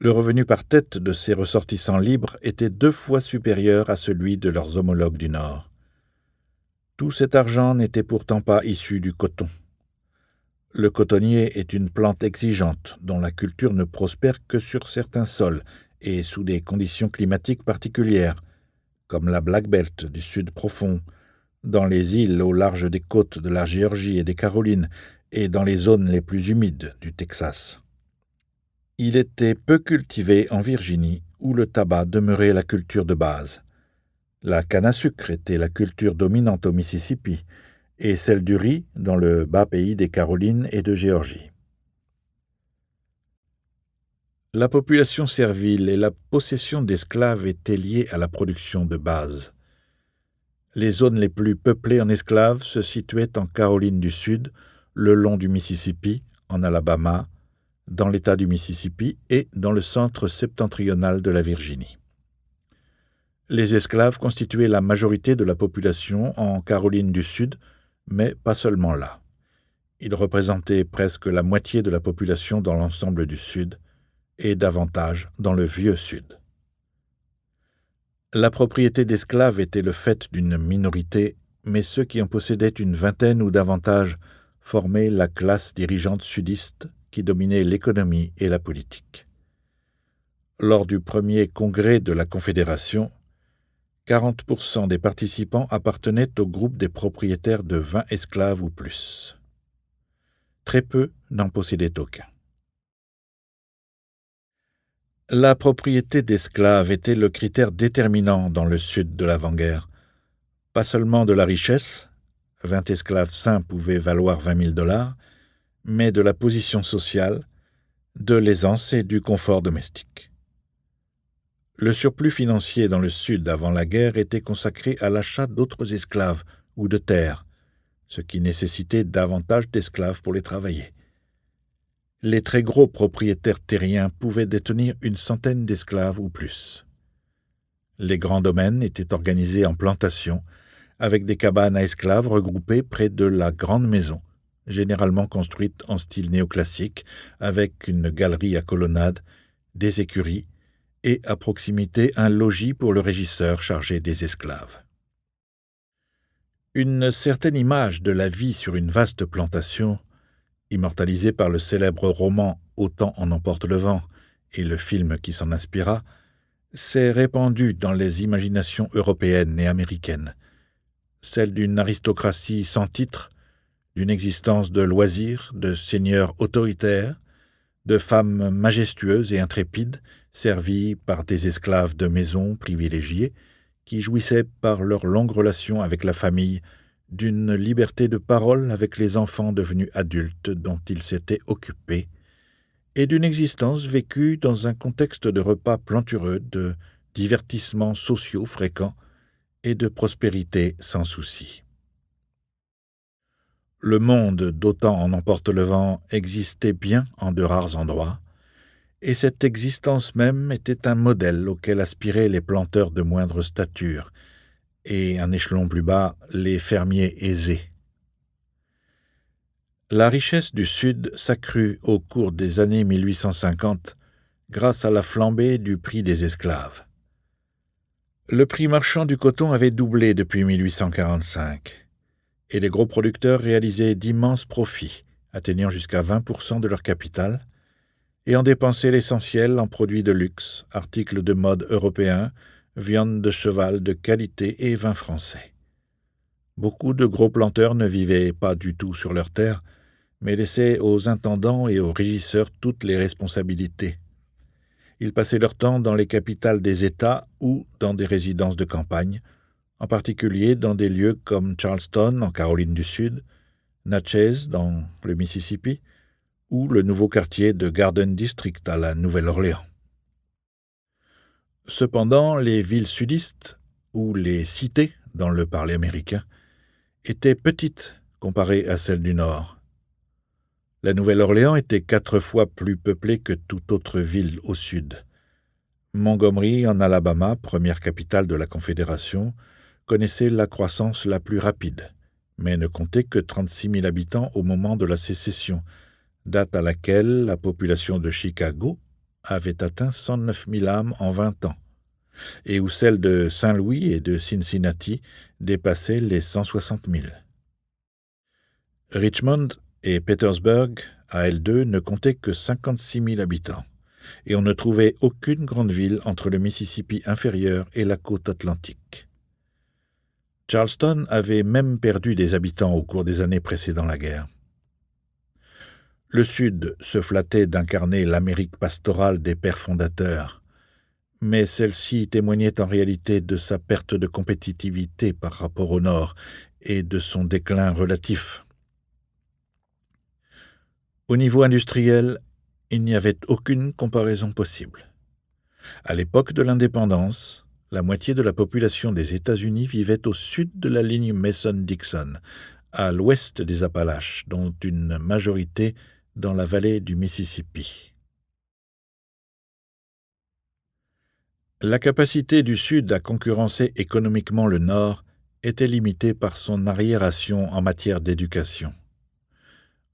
Le revenu par tête de ses ressortissants libres était 2 fois supérieur à celui de leurs homologues du Nord. Tout cet argent n'était pourtant pas issu du coton. Le cotonnier est une plante exigeante dont la culture ne prospère que sur certains sols et sous des conditions climatiques particulières, comme la Black Belt du Sud profond, dans les îles au large des côtes de la Géorgie et des Carolines, et dans les zones les plus humides du Texas. Il était peu cultivé en Virginie, où le tabac demeurait la culture de base. La canne à sucre était la culture dominante au Mississippi, et celle du riz dans le bas pays des Carolines et de Géorgie. La population servile et la possession d'esclaves étaient liées à la production de base. Les zones les plus peuplées en esclaves se situaient en Caroline du Sud, le long du Mississippi, en Alabama, dans l'État du Mississippi et dans le centre septentrional de la Virginie. Les esclaves constituaient la majorité de la population en Caroline du Sud, mais pas seulement là. Ils représentaient presque la moitié de la population dans l'ensemble du Sud et davantage dans le Vieux Sud. La propriété d'esclaves était le fait d'une minorité, mais ceux qui en possédaient une vingtaine ou davantage formaient la classe dirigeante sudiste qui dominait l'économie et la politique. Lors du premier congrès de la Confédération, 40% des participants appartenaient au groupe des propriétaires de 20 esclaves ou plus. Très peu n'en possédaient aucun. La propriété d'esclaves était le critère déterminant dans le sud de l'avant-guerre. Pas seulement de la richesse, 20 esclaves sains pouvaient valoir 20 000 $, mais de la position sociale, de l'aisance et du confort domestique. Le surplus financier dans le Sud avant la guerre était consacré à l'achat d'autres esclaves ou de terres, ce qui nécessitait davantage d'esclaves pour les travailler. Les très gros propriétaires terriens pouvaient détenir une centaine d'esclaves ou plus. Les grands domaines étaient organisés en plantations, avec des cabanes à esclaves regroupées près de la grande maison, généralement construite en style néoclassique, avec une galerie à colonnades, des écuries et, à proximité, un logis pour le régisseur chargé des esclaves. Une certaine image de la vie sur une vaste plantation, immortalisée par le célèbre roman « Autant en emporte le vent » et le film qui s'en inspira, s'est répandue dans les imaginations européennes et américaines, celle d'une aristocratie sans titre, d'une existence de loisirs, de seigneurs autoritaires, de femmes majestueuses et intrépides, servies par des esclaves de maison privilégiés, qui jouissaient par leur longue relation avec la famille d'une liberté de parole avec les enfants devenus adultes dont ils s'étaient occupés, et d'une existence vécue dans un contexte de repas plantureux, de divertissements sociaux fréquents et de prospérité sans souci. Le monde d'Autant en emporte le vent existait bien en de rares endroits, et cette existence même était un modèle auquel aspiraient les planteurs de moindre stature, et un échelon plus bas, les fermiers aisés. La richesse du Sud s'accrut au cours des années 1850 grâce à la flambée du prix des esclaves. Le prix marchand du coton avait doublé depuis 1845, et les gros producteurs réalisaient d'immenses profits, atteignant jusqu'à 20% de leur capital, et en dépensaient l'essentiel en produits de luxe, articles de mode européens, viande de cheval de qualité et vin français. Beaucoup de gros planteurs ne vivaient pas du tout sur leurs terres, mais laissaient aux intendants et aux régisseurs toutes les responsabilités. Ils passaient leur temps dans les capitales des États ou dans des résidences de campagne, en particulier dans des lieux comme Charleston en Caroline du Sud, Natchez dans le Mississippi, ou le nouveau quartier de Garden District à la Nouvelle-Orléans. Cependant, les villes sudistes, ou les cités dans le parler américain, étaient petites comparées à celles du Nord. La Nouvelle-Orléans était 4 fois plus peuplée que toute autre ville au sud. Montgomery, en Alabama, première capitale de la Confédération, connaissait la croissance la plus rapide, mais ne comptait que 36 000 habitants au moment de la sécession, date à laquelle la population de Chicago avait atteint 109 000 âmes en 20 ans, et où celle de Saint-Louis et de Cincinnati dépassait les 160 000. Richmond et Petersburg, à elles deux, ne comptaient que 56 000 habitants, et on ne trouvait aucune grande ville entre le Mississippi inférieur et la côte atlantique. Charleston avait même perdu des habitants au cours des années précédant la guerre. Le Sud se flattait d'incarner l'Amérique pastorale des pères fondateurs, mais celle-ci témoignait en réalité de sa perte de compétitivité par rapport au Nord et de son déclin relatif. Au niveau industriel, il n'y avait aucune comparaison possible. À l'époque de l'indépendance, la moitié de la population des États-Unis vivait au sud de la ligne Mason-Dixon, à l'ouest des Appalaches, dont une majorité dans la vallée du Mississippi. La capacité du Sud à concurrencer économiquement le Nord était limitée par son arriération en matière d'éducation.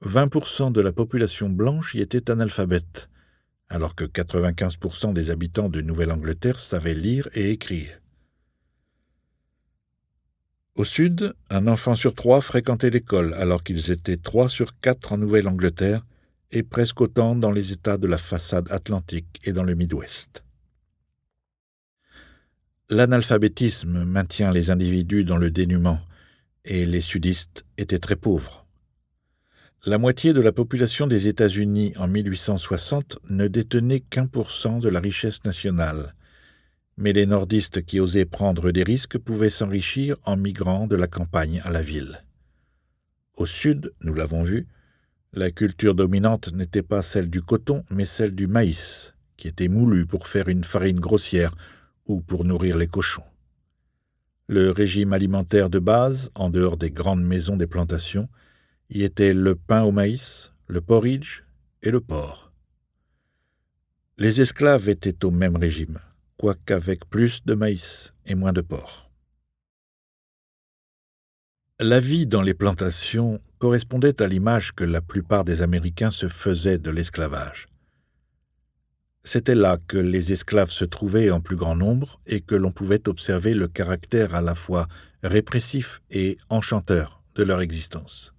20% de la population blanche y était analphabète, alors que 95% des habitants de Nouvelle-Angleterre savaient lire et écrire. Au sud, un enfant sur 3 fréquentait l'école, alors qu'ils étaient 3 sur 4 en Nouvelle-Angleterre et presque autant dans les États de la façade atlantique et dans le Midwest. L'analphabétisme maintient les individus dans le dénuement, et les sudistes étaient très pauvres. La moitié de la population des États-Unis en 1860 ne détenait qu'1% de la richesse nationale, mais les nordistes qui osaient prendre des risques pouvaient s'enrichir en migrant de la campagne à la ville. Au sud, nous l'avons vu, la culture dominante n'était pas celle du coton, mais celle du maïs, qui était moulu pour faire une farine grossière ou pour nourrir les cochons. Le régime alimentaire de base, en dehors des grandes maisons des plantations, y était le pain au maïs, le porridge et le porc. Les esclaves étaient au même régime, quoiqu'avec plus de maïs et moins de porc. La vie dans les plantations correspondait à l'image que la plupart des Américains se faisaient de l'esclavage. C'était là que les esclaves se trouvaient en plus grand nombre et que l'on pouvait observer le caractère à la fois répressif et enchanteur de leur existence.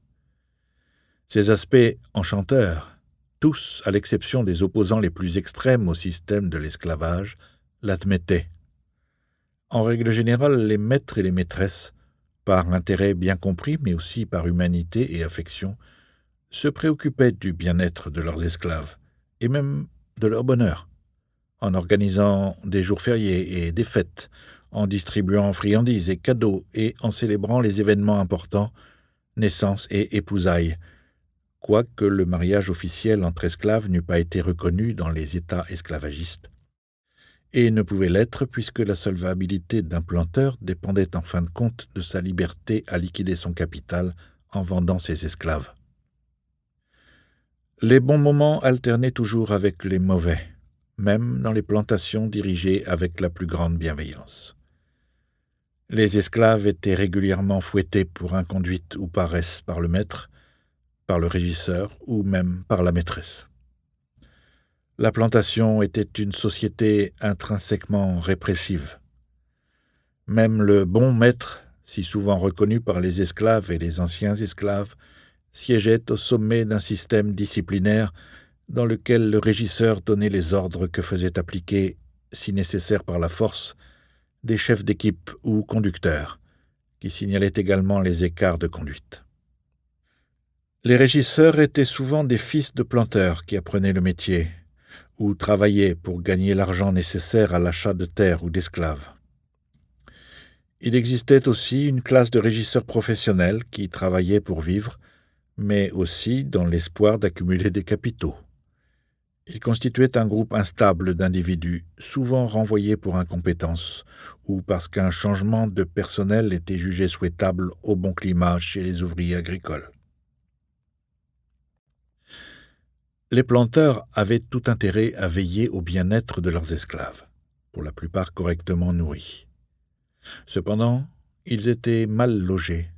Ces aspects enchanteurs, tous, à l'exception des opposants les plus extrêmes au système de l'esclavage, l'admettaient. En règle générale, les maîtres et les maîtresses, par intérêt bien compris, mais aussi par humanité et affection, se préoccupaient du bien-être de leurs esclaves, et même de leur bonheur, en organisant des jours fériés et des fêtes, en distribuant friandises et cadeaux et en célébrant les événements importants, naissances et épousailles, quoique le mariage officiel entre esclaves n'eût pas été reconnu dans les États esclavagistes, et ne pouvait l'être puisque la solvabilité d'un planteur dépendait en fin de compte de sa liberté à liquider son capital en vendant ses esclaves. Les bons moments alternaient toujours avec les mauvais, même dans les plantations dirigées avec la plus grande bienveillance. Les esclaves étaient régulièrement fouettés pour inconduite ou paresse par le maître, par le régisseur ou même par la maîtresse. La plantation était une société intrinsèquement répressive. Même le bon maître, si souvent reconnu par les esclaves et les anciens esclaves, siégeait au sommet d'un système disciplinaire dans lequel le régisseur donnait les ordres que faisaient appliquer, si nécessaire par la force, des chefs d'équipe ou conducteurs, qui signalaient également les écarts de conduite. Les régisseurs étaient souvent des fils de planteurs qui apprenaient le métier, ou travaillaient pour gagner l'argent nécessaire à l'achat de terres ou d'esclaves. Il existait aussi une classe de régisseurs professionnels qui travaillaient pour vivre, mais aussi dans l'espoir d'accumuler des capitaux. Ils constituaient un groupe instable d'individus, souvent renvoyés pour incompétence, ou parce qu'un changement de personnel était jugé souhaitable au bon climat chez les ouvriers agricoles. Les planteurs avaient tout intérêt à veiller au bien-être de leurs esclaves, pour la plupart correctement nourris. Cependant, ils étaient mal logés.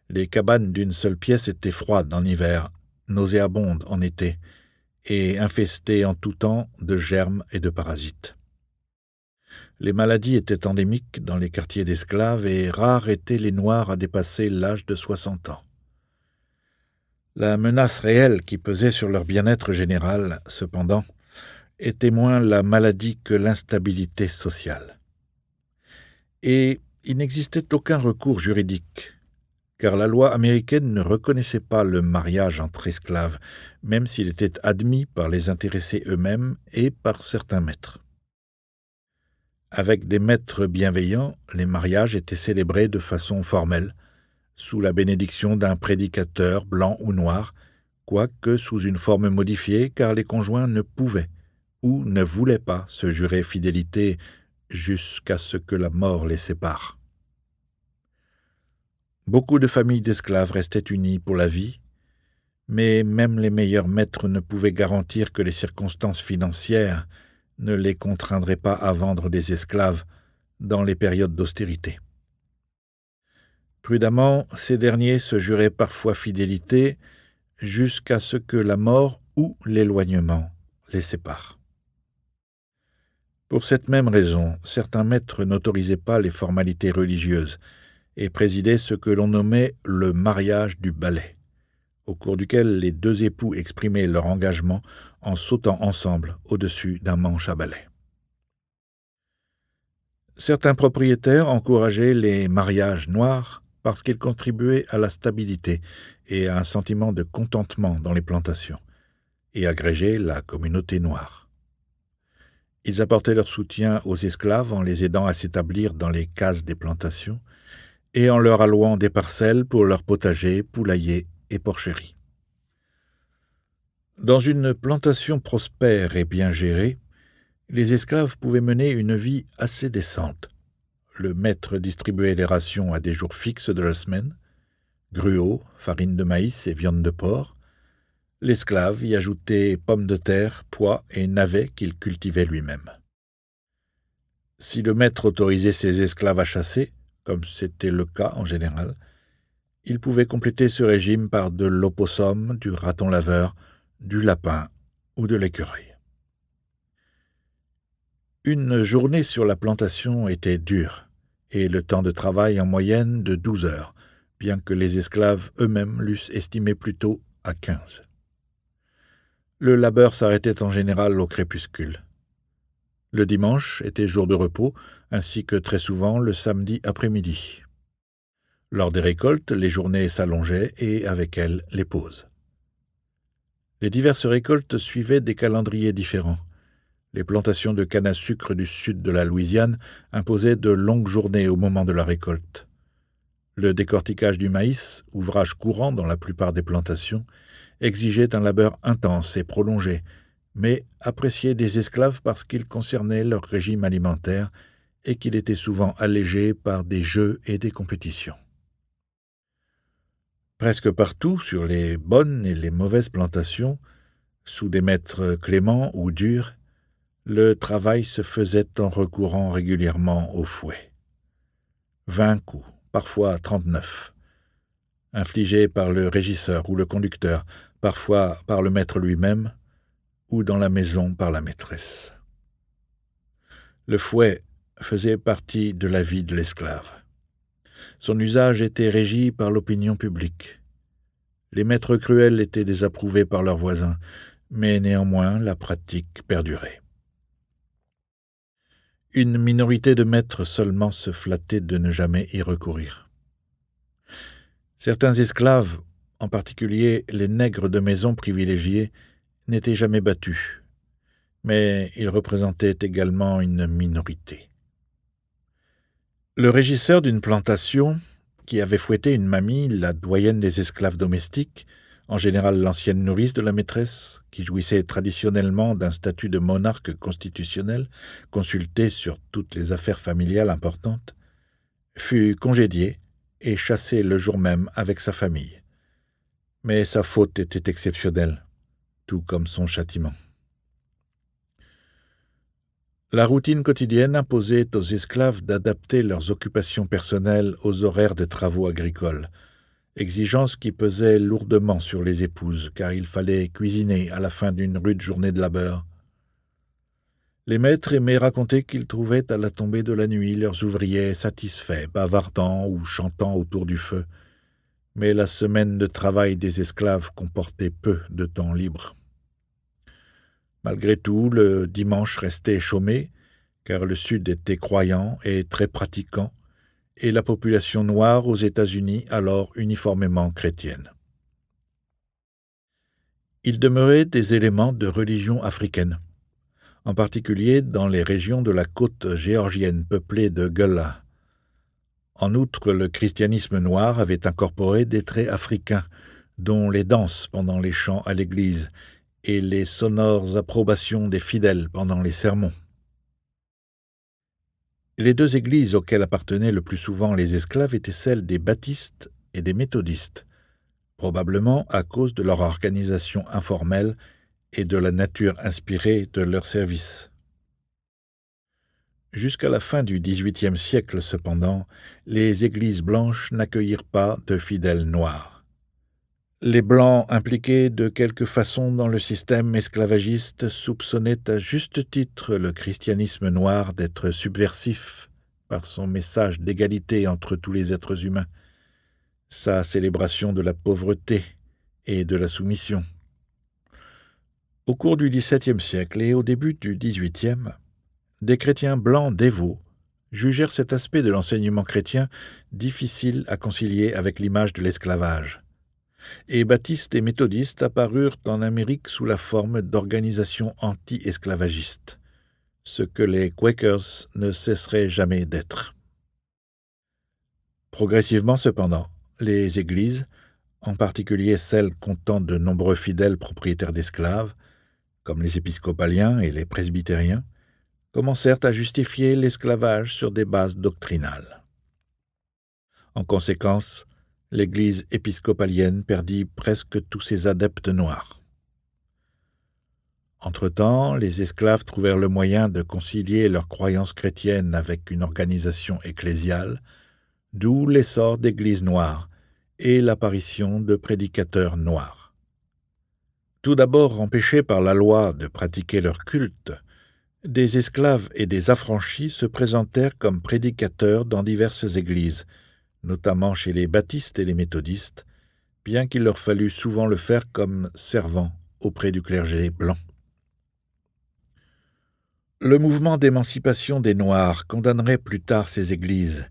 Les cabanes d'une seule pièce étaient froides en hiver, nauséabondes en été, et infestées en tout temps de germes et de parasites. Les maladies étaient endémiques dans les quartiers d'esclaves et rares étaient les Noirs à dépasser l'âge de 60 ans. La menace réelle qui pesait sur leur bien-être général, cependant, était moins la maladie que l'instabilité sociale. Et il n'existait aucun recours juridique, car la loi américaine ne reconnaissait pas le mariage entre esclaves, même s'il était admis par les intéressés eux-mêmes et par certains maîtres. Avec des maîtres bienveillants, les mariages étaient célébrés de façon formelle, sous la bénédiction d'un prédicateur blanc ou noir, quoique sous une forme modifiée car les conjoints ne pouvaient ou ne voulaient pas se jurer fidélité jusqu'à ce que la mort les sépare. Beaucoup de familles d'esclaves restaient unies pour la vie, mais même les meilleurs maîtres ne pouvaient garantir que les circonstances financières ne les contraindraient pas à vendre des esclaves dans les périodes d'austérité. Prudemment, ces derniers se juraient parfois fidélité, jusqu'à ce que la mort ou l'éloignement les séparent. Pour cette même raison, certains maîtres n'autorisaient pas les formalités religieuses et présidaient ce que l'on nommait le mariage du balai, au cours duquel les deux époux exprimaient leur engagement en sautant ensemble au-dessus d'un manche à balai. Certains propriétaires encourageaient les mariages noirs parce qu'ils contribuaient à la stabilité et à un sentiment de contentement dans les plantations, et agrégeaient la communauté noire. Ils apportaient leur soutien aux esclaves en les aidant à s'établir dans les cases des plantations et en leur allouant des parcelles pour leurs potagers, poulaillers et porcheries. Dans une plantation prospère et bien gérée, les esclaves pouvaient mener une vie assez décente. Le maître distribuait les rations à des jours fixes de la semaine, gruau, farine de maïs et viande de porc. L'esclave y ajoutait pommes de terre, pois et navets qu'il cultivait lui-même. Si le maître autorisait ses esclaves à chasser, comme c'était le cas en général, il pouvait compléter ce régime par de l'opossum, du raton laveur, du lapin ou de l'écureuil. Une journée sur la plantation était dure, et le temps de travail en moyenne de 12 heures, bien que les esclaves eux-mêmes l'eussent estimé plutôt à 15. Le labeur s'arrêtait en général au crépuscule. Le dimanche était jour de repos, ainsi que très souvent le samedi après-midi. Lors des récoltes, les journées s'allongeaient et avec elles les pauses. Les diverses récoltes suivaient des calendriers différents. Les plantations de canne à sucre du sud de la Louisiane imposaient de longues journées au moment de la récolte. Le décortiquage du maïs, ouvrage courant dans la plupart des plantations, exigeait un labeur intense et prolongé, mais apprécié des esclaves parce qu'il concernait leur régime alimentaire et qu'il était souvent allégé par des jeux et des compétitions. Presque partout, sur les bonnes et les mauvaises plantations, sous des maîtres cléments ou durs, le travail se faisait en recourant régulièrement au fouet. 20 coups, parfois 39, infligés par le régisseur ou le conducteur, parfois par le maître lui-même, ou dans la maison par la maîtresse. Le fouet faisait partie de la vie de l'esclave. Son usage était régi par l'opinion publique. Les maîtres cruels étaient désapprouvés par leurs voisins, mais néanmoins la pratique perdurait. Une minorité de maîtres seulement se flattait de ne jamais y recourir. Certains esclaves, en particulier les nègres de maison privilégiés, n'étaient jamais battus, mais ils représentaient également une minorité. Le régisseur d'une plantation, qui avait fouetté une mamie, la doyenne des esclaves domestiques, en général l'ancienne nourrice de la maîtresse, qui jouissait traditionnellement d'un statut de monarque constitutionnel, consulté sur toutes les affaires familiales importantes, fut congédié et chassé le jour même avec sa famille. Mais sa faute était exceptionnelle, tout comme son châtiment. La routine quotidienne imposait aux esclaves d'adapter leurs occupations personnelles aux horaires des travaux agricoles, exigence qui pesait lourdement sur les épouses, car il fallait cuisiner à la fin d'une rude journée de labeur. Les maîtres aimaient raconter qu'ils trouvaient à la tombée de la nuit leurs ouvriers satisfaits, bavardant ou chantant autour du feu, mais la semaine de travail des esclaves comportait peu de temps libre. Malgré tout, le dimanche restait chômé, car le Sud était croyant et très pratiquant, et la population noire aux États-Unis alors uniformément chrétienne. Il demeurait des éléments de religion africaine, en particulier dans les régions de la côte géorgienne peuplée de Gullah. En outre, le christianisme noir avait incorporé des traits africains, dont les danses pendant les chants à l'église et les sonores approbations des fidèles pendant les sermons. Les deux églises auxquelles appartenaient le plus souvent les esclaves étaient celles des baptistes et des méthodistes, probablement à cause de leur organisation informelle et de la nature inspirée de leur service. Jusqu'à la fin du XVIIIe siècle, cependant, les églises blanches n'accueillirent pas de fidèles noirs. Les Blancs impliqués de quelque façon dans le système esclavagiste soupçonnaient à juste titre le christianisme noir d'être subversif par son message d'égalité entre tous les êtres humains, sa célébration de la pauvreté et de la soumission. Au cours du XVIIe siècle et au début du XVIIIe, des chrétiens blancs dévots jugèrent cet aspect de l'enseignement chrétien difficile à concilier avec l'image de l'esclavage. Et baptistes et méthodistes apparurent en Amérique sous la forme d'organisations anti-esclavagistes, ce que les Quakers ne cesseraient jamais d'être. Progressivement cependant, les églises, en particulier celles comptant de nombreux fidèles propriétaires d'esclaves, comme les épiscopaliens et les presbytériens, commencèrent à justifier l'esclavage sur des bases doctrinales. En conséquence, l'Église épiscopalienne perdit presque tous ses adeptes noirs. Entre-temps, les esclaves trouvèrent le moyen de concilier leurs croyances chrétiennes avec une organisation ecclésiale, d'où l'essor d'églises noires et l'apparition de prédicateurs noirs. Tout d'abord empêchés par la loi de pratiquer leur culte, des esclaves et des affranchis se présentèrent comme prédicateurs dans diverses églises, notamment chez les baptistes et les méthodistes, bien qu'il leur fallut souvent le faire comme servants auprès du clergé blanc. Le mouvement d'émancipation des Noirs condamnerait plus tard ces églises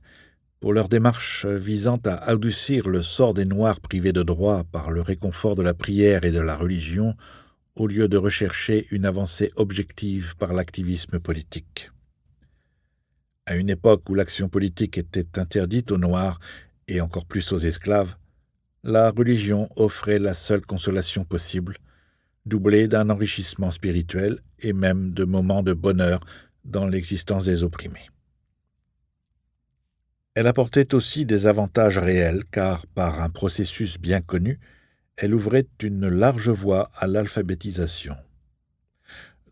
pour leur démarche visant à adoucir le sort des Noirs privés de droits par le réconfort de la prière et de la religion, au lieu de rechercher une avancée objective par l'activisme politique. À une époque où l'action politique était interdite aux Noirs et encore plus aux esclaves, la religion offrait la seule consolation possible, doublée d'un enrichissement spirituel et même de moments de bonheur dans l'existence des opprimés. Elle apportait aussi des avantages réels car, par un processus bien connu, elle ouvrait une large voie à l'alphabétisation.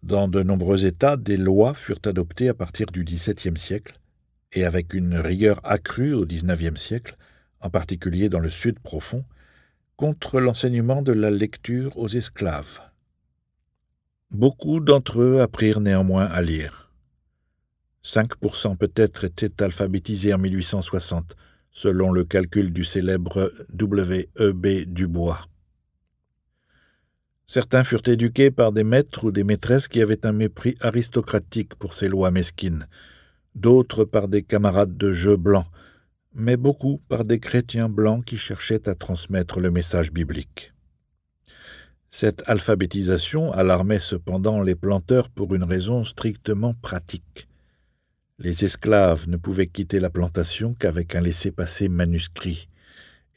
Dans de nombreux États, des lois furent adoptées à partir du XVIIe siècle, et avec une rigueur accrue au XIXe siècle, en particulier dans le Sud profond, contre l'enseignement de la lecture aux esclaves. Beaucoup d'entre eux apprirent néanmoins à lire. 5% peut-être étaient alphabétisés en 1860, selon le calcul du célèbre W.E.B. Dubois. Certains furent éduqués par des maîtres ou des maîtresses qui avaient un mépris aristocratique pour ces lois mesquines, d'autres par des camarades de jeu blancs, mais beaucoup par des chrétiens blancs qui cherchaient à transmettre le message biblique. Cette alphabétisation alarmait cependant les planteurs pour une raison strictement pratique. Les esclaves ne pouvaient quitter la plantation qu'avec un laissez-passer manuscrit,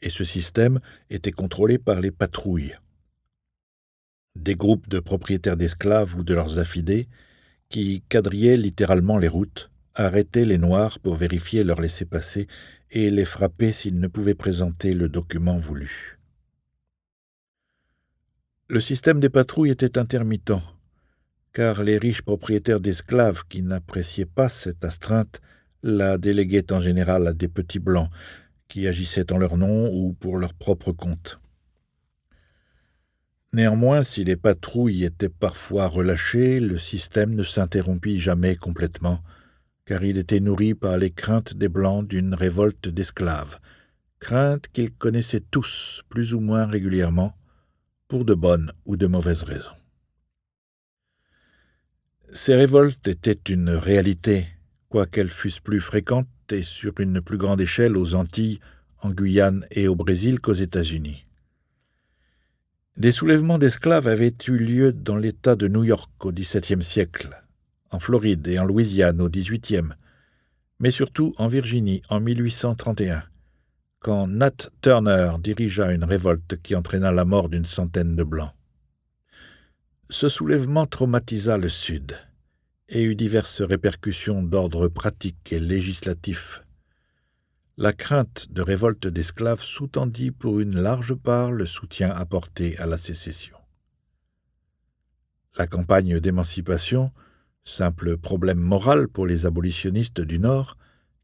et ce système était contrôlé par les patrouilles. Des groupes de propriétaires d'esclaves ou de leurs affidés, qui quadrillaient littéralement les routes, arrêtaient les Noirs pour vérifier leur laissez-passer et les frapper s'ils ne pouvaient présenter le document voulu. Le système des patrouilles était intermittent, car les riches propriétaires d'esclaves qui n'appréciaient pas cette astreinte la déléguaient en général à des petits blancs qui agissaient en leur nom ou pour leur propre compte. Néanmoins, si les patrouilles étaient parfois relâchées, le système ne s'interrompit jamais complètement, car il était nourri par les craintes des Blancs d'une révolte d'esclaves, craintes qu'ils connaissaient tous plus ou moins régulièrement, pour de bonnes ou de mauvaises raisons. Ces révoltes étaient une réalité, quoiqu'elles fussent plus fréquentes et sur une plus grande échelle aux Antilles, en Guyane et au Brésil qu'aux États-Unis. Des soulèvements d'esclaves avaient eu lieu dans l'État de New York au XVIIe siècle, en Floride et en Louisiane au XVIIIe, mais surtout en Virginie en 1831, quand Nat Turner dirigea une révolte qui entraîna la mort d'une centaine de Blancs. Ce soulèvement traumatisa le Sud et eut diverses répercussions d'ordre pratique et législatif. La crainte de révolte d'esclaves sous-tendit pour une large part le soutien apporté à la sécession. La campagne d'émancipation, simple problème moral pour les abolitionnistes du Nord,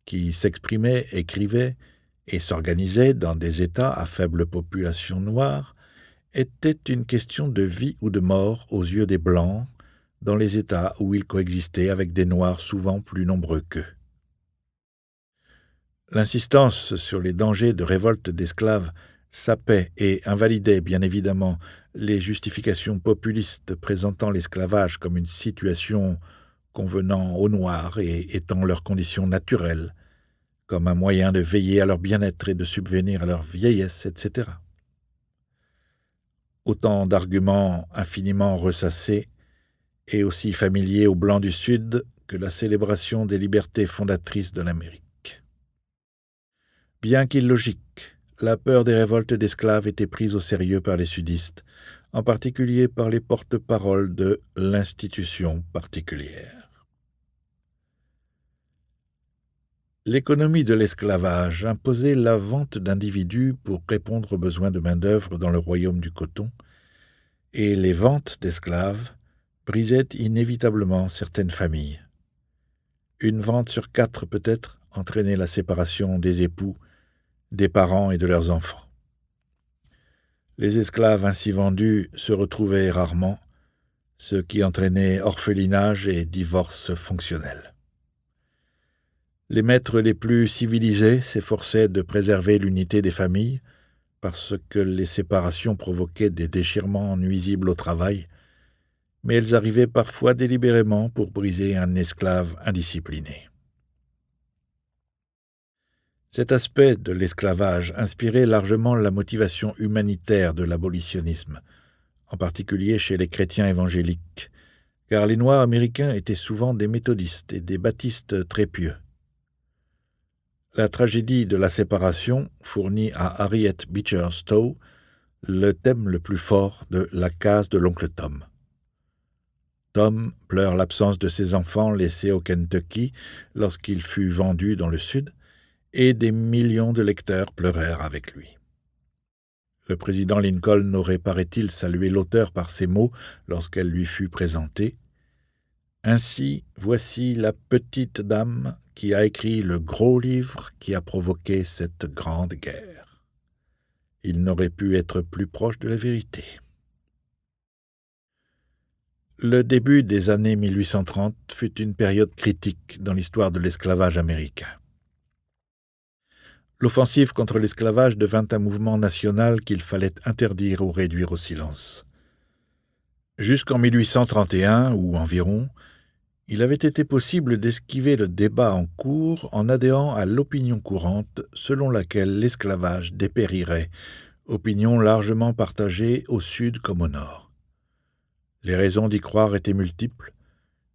qui s'exprimaient, écrivaient et s'organisaient dans des États à faible population noire, était une question de vie ou de mort aux yeux des Blancs, dans les États où ils coexistaient avec des Noirs souvent plus nombreux qu'eux. L'insistance sur les dangers de révolte d'esclaves sapait et invalidait bien évidemment les justifications populistes présentant l'esclavage comme une situation convenant aux Noirs et étant leur condition naturelle, comme un moyen de veiller à leur bien-être et de subvenir à leur vieillesse, etc. Autant d'arguments infiniment ressassés et aussi familiers aux Blancs du Sud que la célébration des libertés fondatrices de l'Amérique. Bien qu'illogique, la peur des révoltes d'esclaves était prise au sérieux par les sudistes, en particulier par les porte-paroles de l'institution particulière. L'économie de l'esclavage imposait la vente d'individus pour répondre aux besoins de main-d'œuvre dans le royaume du coton, et les ventes d'esclaves brisaient inévitablement certaines familles. Une vente sur 4 peut-être entraînait la séparation des époux, des parents et de leurs enfants. Les esclaves ainsi vendus se retrouvaient rarement, ce qui entraînait orphelinage et divorce fonctionnel. Les maîtres les plus civilisés s'efforçaient de préserver l'unité des familles parce que les séparations provoquaient des déchirements nuisibles au travail, mais elles arrivaient parfois délibérément pour briser un esclave indiscipliné. Cet aspect de l'esclavage inspirait largement la motivation humanitaire de l'abolitionnisme, en particulier chez les chrétiens évangéliques, car les Noirs américains étaient souvent des méthodistes et des baptistes très pieux. La tragédie de la séparation fournit à Harriet Beecher Stowe le thème le plus fort de La case de l'oncle Tom. Tom pleure l'absence de ses enfants laissés au Kentucky lorsqu'il fut vendu dans le Sud, et des millions de lecteurs pleurèrent avec lui. Le président Lincoln aurait, paraît-il, salué l'auteur par ces mots lorsqu'elle lui fut présentée. « Ainsi, voici la petite dame qui a écrit le gros livre qui a provoqué cette grande guerre. » Il n'aurait pu être plus proche de la vérité. Le début des années 1830 fut une période critique dans l'histoire de l'esclavage américain. L'offensive contre l'esclavage devint un mouvement national qu'il fallait interdire ou réduire au silence. Jusqu'en 1831, ou environ, il avait été possible d'esquiver le débat en cours en adhérant à l'opinion courante selon laquelle l'esclavage dépérirait, opinion largement partagée au sud comme au nord. Les raisons d'y croire étaient multiples,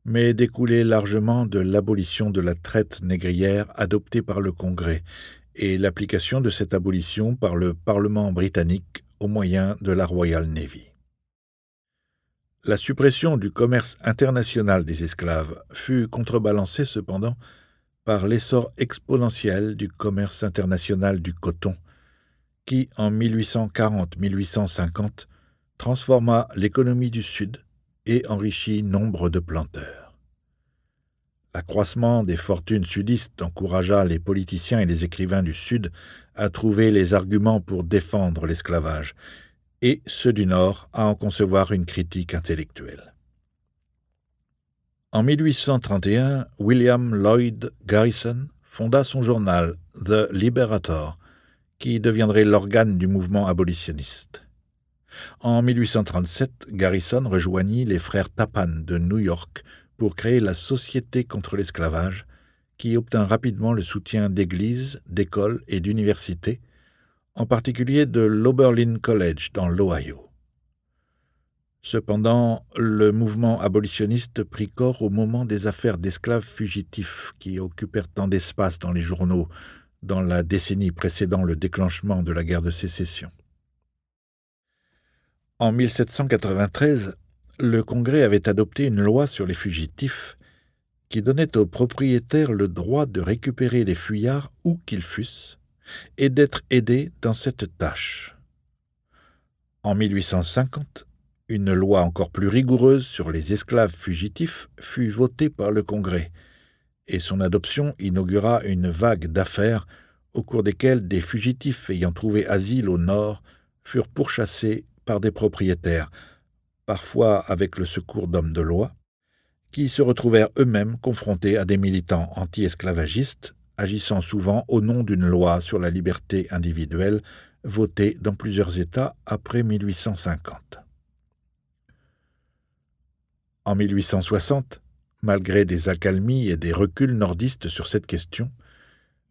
mais découlaient largement de l'abolition de la traite négrière adoptée par le Congrès et l'application de cette abolition par le Parlement britannique au moyen de la Royal Navy. La suppression du commerce international des esclaves fut contrebalancée cependant par l'essor exponentiel du commerce international du coton, qui, en 1840-1850, transforma l'économie du Sud et enrichit nombre de planteurs. L'accroissement des fortunes sudistes encouragea les politiciens et les écrivains du Sud à trouver les arguments pour défendre l'esclavage, et ceux du Nord à en concevoir une critique intellectuelle. En 1831, William Lloyd Garrison fonda son journal The Liberator, qui deviendrait l'organe du mouvement abolitionniste. En 1837, Garrison rejoignit les frères Tappan de New York pour créer la Société contre l'esclavage, qui obtint rapidement le soutien d'églises, d'écoles et d'universités, en particulier de l'Oberlin College dans l'Ohio. Cependant, le mouvement abolitionniste prit corps au moment des affaires d'esclaves fugitifs qui occupèrent tant d'espace dans les journaux dans la décennie précédant le déclenchement de la guerre de sécession. En 1793, le Congrès avait adopté une loi sur les fugitifs qui donnait aux propriétaires le droit de récupérer les fuyards où qu'ils fussent et d'être aidés dans cette tâche. En 1850, une loi encore plus rigoureuse sur les esclaves fugitifs fut votée par le Congrès, et son adoption inaugura une vague d'affaires au cours desquelles des fugitifs ayant trouvé asile au Nord furent pourchassés par des propriétaires, parfois avec le secours d'hommes de loi, qui se retrouvèrent eux-mêmes confrontés à des militants anti-esclavagistes, agissant souvent au nom d'une loi sur la liberté individuelle votée dans plusieurs États après 1850. En 1860, malgré des accalmies et des reculs nordistes sur cette question,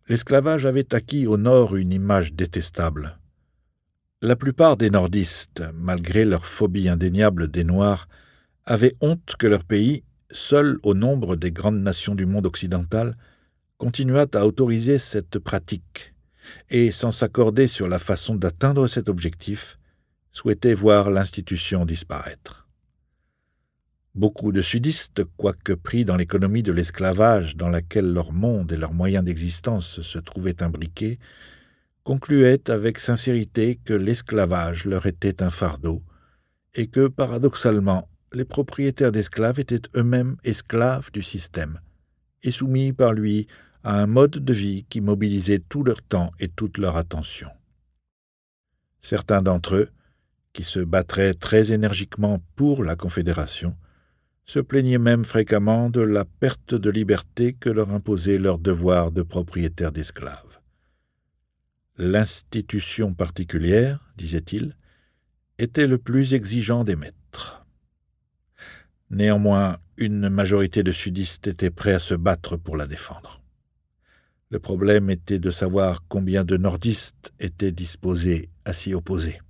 l'esclavage avait acquis au Nord une image détestable. La plupart des nordistes, malgré leur phobie indéniable des Noirs, avaient honte que leur pays, seul au nombre des grandes nations du monde occidental, continuât à autoriser cette pratique et, sans s'accorder sur la façon d'atteindre cet objectif, souhaitaient voir l'institution disparaître. Beaucoup de sudistes, quoique pris dans l'économie de l'esclavage dans laquelle leur monde et leurs moyens d'existence se trouvaient imbriqués, concluaient avec sincérité que l'esclavage leur était un fardeau et que, paradoxalement, les propriétaires d'esclaves étaient eux-mêmes esclaves du système et soumis par lui à un mode de vie qui mobilisait tout leur temps et toute leur attention. Certains d'entre eux, qui se battraient très énergiquement pour la Confédération, se plaignaient même fréquemment de la perte de liberté que leur imposait leur devoir de propriétaire d'esclaves. L'institution particulière, disait-il, était le plus exigeant des maîtres. Néanmoins, une majorité de sudistes étaient prêts à se battre pour la défendre. Le problème était de savoir combien de nordistes étaient disposés à s'y opposer.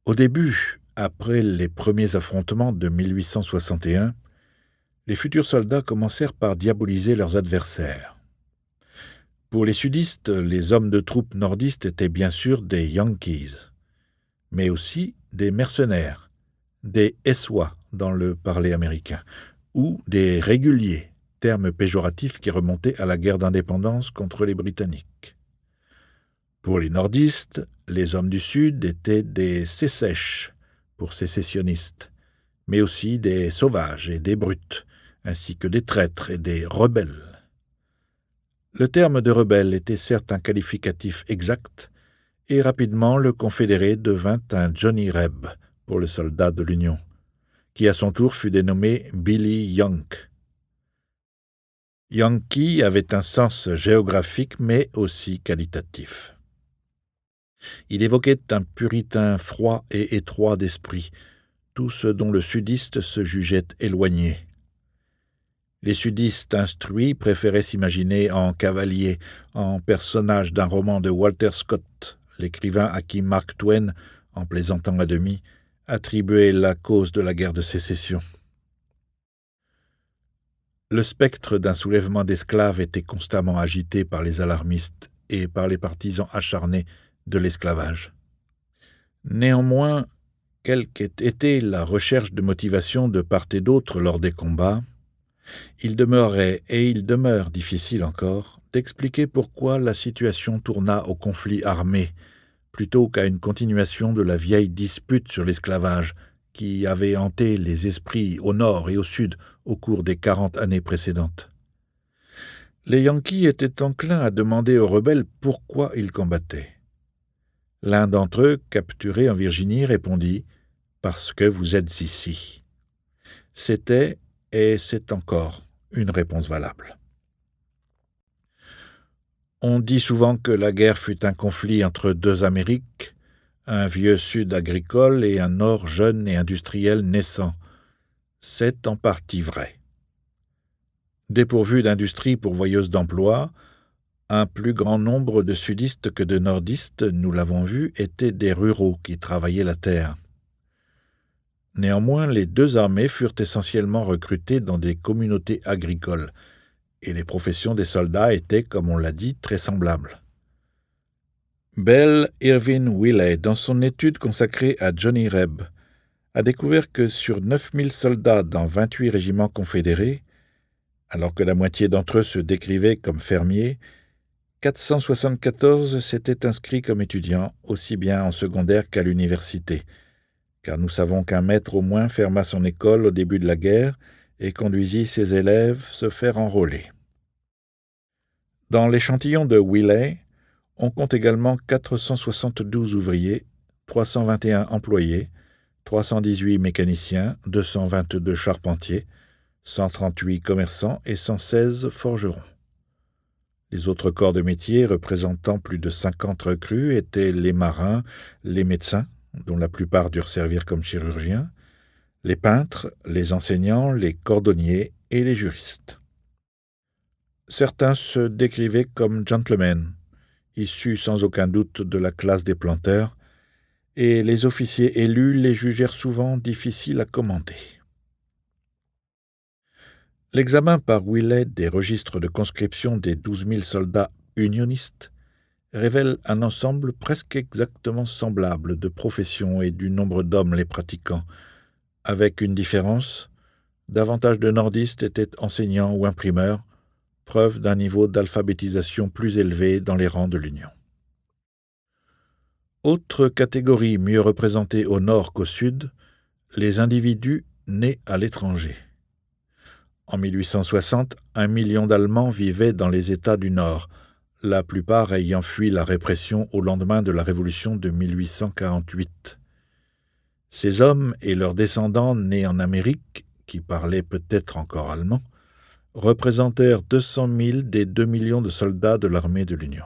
Au début, après les premiers affrontements de 1861, les futurs soldats commencèrent par diaboliser leurs adversaires. Pour les sudistes, les hommes de troupes nordistes étaient bien sûr des Yankees, mais aussi des mercenaires, des Essois dans le parler américain, ou des réguliers, terme péjoratif qui remontait à la guerre d'indépendance contre les Britanniques. Pour les nordistes, les hommes du Sud étaient des Secesh, pour sécessionnistes, mais aussi des sauvages et des brutes, ainsi que des traîtres et des rebelles. Le terme de rebelle était certes un qualificatif exact, et rapidement le confédéré devint un Johnny Reb pour le soldat de l'Union, qui à son tour fut dénommé Billy Yank. Yankee avait un sens géographique mais aussi qualitatif. Il évoquait un puritain froid et étroit d'esprit, tout ce dont le sudiste se jugeait éloigné. Les sudistes instruits préféraient s'imaginer en cavalier, en personnage d'un roman de Walter Scott, l'écrivain à qui Mark Twain, en plaisantant à demi, attribuait la cause de la guerre de sécession. Le spectre d'un soulèvement d'esclaves était constamment agité par les alarmistes et par les partisans acharnés de l'esclavage. Néanmoins, quelle qu'ait été la recherche de motivation de part et d'autre lors des combats, il demeurait et il demeure difficile encore d'expliquer pourquoi la situation tourna au conflit armé plutôt qu'à une continuation de la vieille dispute sur l'esclavage qui avait hanté les esprits au nord et au sud au cours des 40 années précédentes. Les Yankees étaient enclins à demander aux rebelles pourquoi ils combattaient. L'un d'entre eux, capturé en Virginie, répondit « Parce que vous êtes ici ». C'était, et c'est encore, une réponse valable. On dit souvent que la guerre fut un conflit entre deux Amériques, un vieux sud agricole et un nord jeune et industriel naissant. C'est en partie vrai. Dépourvus d'industrie pourvoyeuse d'emplois, un plus grand nombre de sudistes que de nordistes, nous l'avons vu, étaient des ruraux qui travaillaient la terre. Néanmoins, les deux armées furent essentiellement recrutées dans des communautés agricoles, et les professions des soldats étaient, comme on l'a dit, très semblables. Bell Irvin Willey, dans son étude consacrée à Johnny Reb, a découvert que sur 9000 soldats dans 28 régiments confédérés, alors que la moitié d'entre eux se décrivaient comme fermiers, 474 s'étaient inscrits comme étudiants, aussi bien en secondaire qu'à l'université, car nous savons qu'un maître au moins ferma son école au début de la guerre et conduisit ses élèves se faire enrôler. Dans l'échantillon de Willey, On compte également 472 ouvriers, 321 employés, 318 mécaniciens, 222 charpentiers, 138 commerçants et 116 forgerons. Les autres corps de métier représentant plus de 50 recrues étaient les marins, les médecins, dont la plupart durent servir comme chirurgiens, les peintres, les enseignants, les cordonniers et les juristes. Certains se décrivaient comme gentlemen, issus sans aucun doute de la classe des planteurs, et les officiers élus les jugèrent souvent difficiles à commander. L'examen par Willet des registres de conscription des 12 000 soldats unionistes révèle un ensemble presque exactement semblable de professions et du nombre d'hommes les pratiquant, avec une différence: davantage de nordistes étaient enseignants ou imprimeurs, preuve d'un niveau d'alphabétisation plus élevé dans les rangs de l'Union. Autre catégorie mieux représentée au nord qu'au sud, les individus nés à l'étranger. En 1860, 1 million d'Allemands vivaient dans les États du Nord, la plupart ayant fui la répression au lendemain de la Révolution de 1848. Ces hommes et leurs descendants nés en Amérique, qui parlaient peut-être encore allemand, représentèrent 200 000 des 2 millions de soldats de l'armée de l'Union.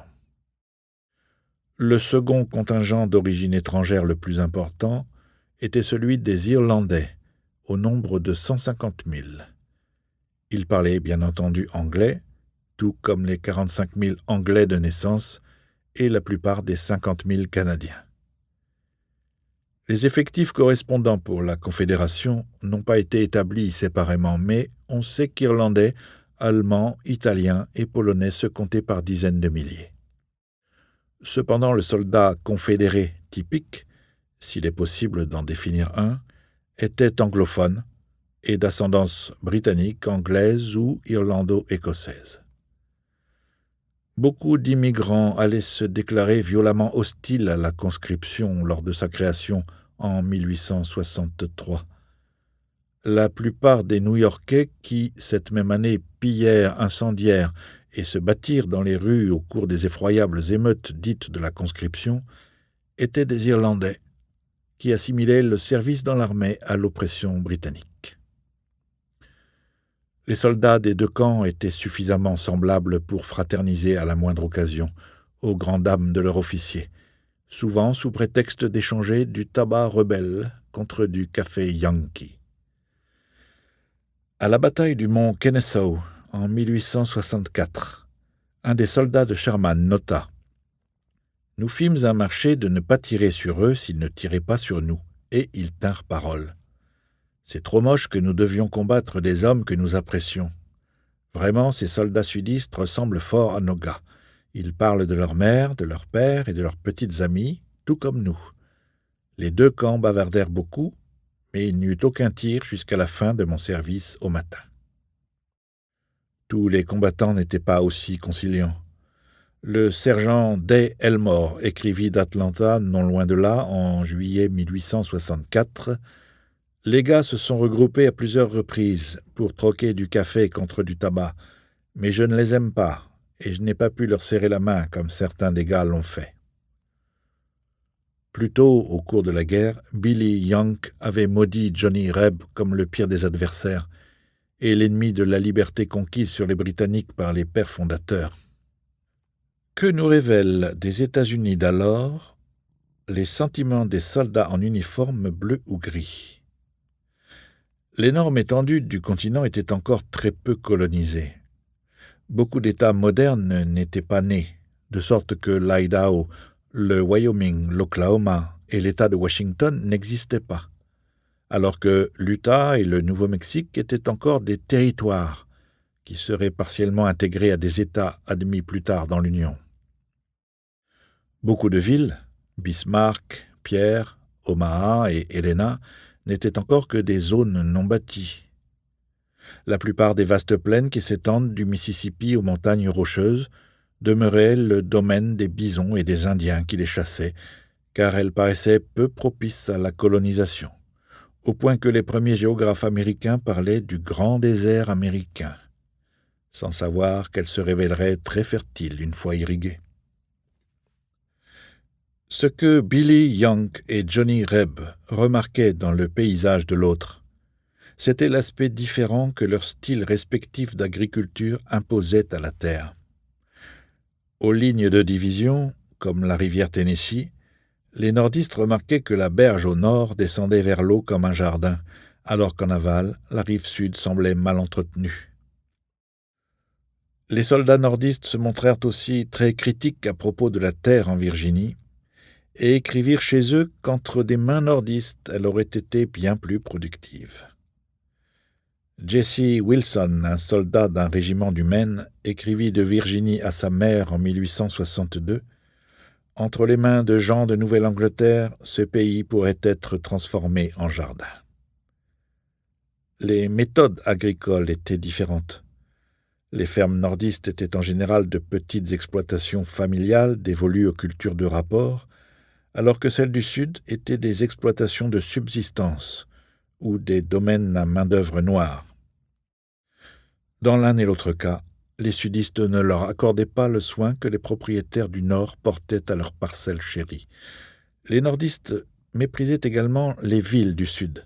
Le second contingent d'origine étrangère le plus important était celui des Irlandais, au nombre de 150 000. Ils parlaient bien entendu anglais, tout comme les 45 000 Anglais de naissance et la plupart des 50 000 Canadiens. Les effectifs correspondants pour la Confédération n'ont pas été établis séparément, mais on sait qu'Irlandais, Allemands, Italiens et Polonais se comptaient par dizaines de milliers. Cependant, le soldat confédéré typique, s'il est possible d'en définir un, était anglophone et d'ascendance britannique, anglaise ou irlando-écossaise. Beaucoup d'immigrants allaient se déclarer violemment hostiles à la conscription lors de sa création en 1863. La plupart des New-Yorkais qui, cette même année, pillèrent, incendièrent et se battirent dans les rues au cours des effroyables émeutes dites de la conscription étaient des Irlandais qui assimilaient le service dans l'armée à l'oppression britannique. Les soldats des deux camps étaient suffisamment semblables pour fraterniser à la moindre occasion, aux grandes dames de leurs officiers, souvent sous prétexte d'échanger du tabac rebelle contre du café Yankee. À la bataille du mont Kennesaw, en 1864, un des soldats de Sherman nota: « Nous fîmes un marché de ne pas tirer sur eux s'ils ne tiraient pas sur nous, et ils tinrent parole. C'est trop moche que nous devions combattre des hommes que nous apprécions. Vraiment, ces soldats sudistes ressemblent fort à nos gars. Ils parlent de leur mère, de leur père et de leurs petites amies, tout comme nous. Les deux camps bavardèrent beaucoup, mais il n'y eut aucun tir jusqu'à la fin de mon service au matin. » Tous les combattants n'étaient pas aussi conciliants. Le sergent Day Elmore écrivit d'Atlanta, non loin de là, en juillet 1864, « Les gars se sont regroupés à plusieurs reprises pour troquer du café contre du tabac, mais je ne les aime pas, et je n'ai pas pu leur serrer la main comme certains des gars l'ont fait. » Plus tôt, au cours de la guerre, Billy Young avait maudit Johnny Reb comme le pire des adversaires et l'ennemi de la liberté conquise sur les Britanniques par les pères fondateurs. Que nous révèlent des États-Unis d'alors les sentiments des soldats en uniforme bleu ou gris? L'énorme étendue du continent était encore très peu colonisée. Beaucoup d'États modernes n'étaient pas nés, de sorte que l'Idaho, le Wyoming, l'Oklahoma et l'État de Washington n'existaient pas, alors que l'Utah et le Nouveau-Mexique étaient encore des territoires qui seraient partiellement intégrés à des États admis plus tard dans l'Union. Beaucoup de villes, Bismarck, Pierre, Omaha et Helena, n'étaient encore que des zones non bâties. La plupart des vastes plaines qui s'étendent du Mississippi aux montagnes rocheuses demeuraient le domaine des bisons et des Indiens qui les chassaient, car elles paraissaient peu propices à la colonisation, au point que les premiers géographes américains parlaient du grand désert américain, sans savoir qu'elle se révélerait très fertile une fois irriguée. Ce que Billy Young et Johnny Reb remarquaient dans le paysage de l'autre, c'était l'aspect différent que leur style respectif d'agriculture imposait à la terre. Aux lignes de division, comme la rivière Tennessee, les nordistes remarquaient que la berge au nord descendait vers l'eau comme un jardin, alors qu'en aval, la rive sud semblait mal entretenue. Les soldats nordistes se montrèrent aussi très critiques à propos de la terre en Virginie et écrivirent chez eux qu'entre des mains nordistes, elle aurait été bien plus productive. Jesse Wilson, un soldat d'un régiment du Maine, écrivit de Virginie à sa mère en 1862 « Entre les mains de gens de Nouvelle-Angleterre, ce pays pourrait être transformé en jardin. » Les méthodes agricoles étaient différentes. Les fermes nordistes étaient en général de petites exploitations familiales dévolues aux cultures de rapport, alors que celles du Sud étaient des exploitations de subsistance ou des domaines à main-d'œuvre noire. Dans l'un et l'autre cas, les sudistes ne leur accordaient pas le soin que les propriétaires du Nord portaient à leurs parcelles chéries. Les nordistes méprisaient également les villes du Sud,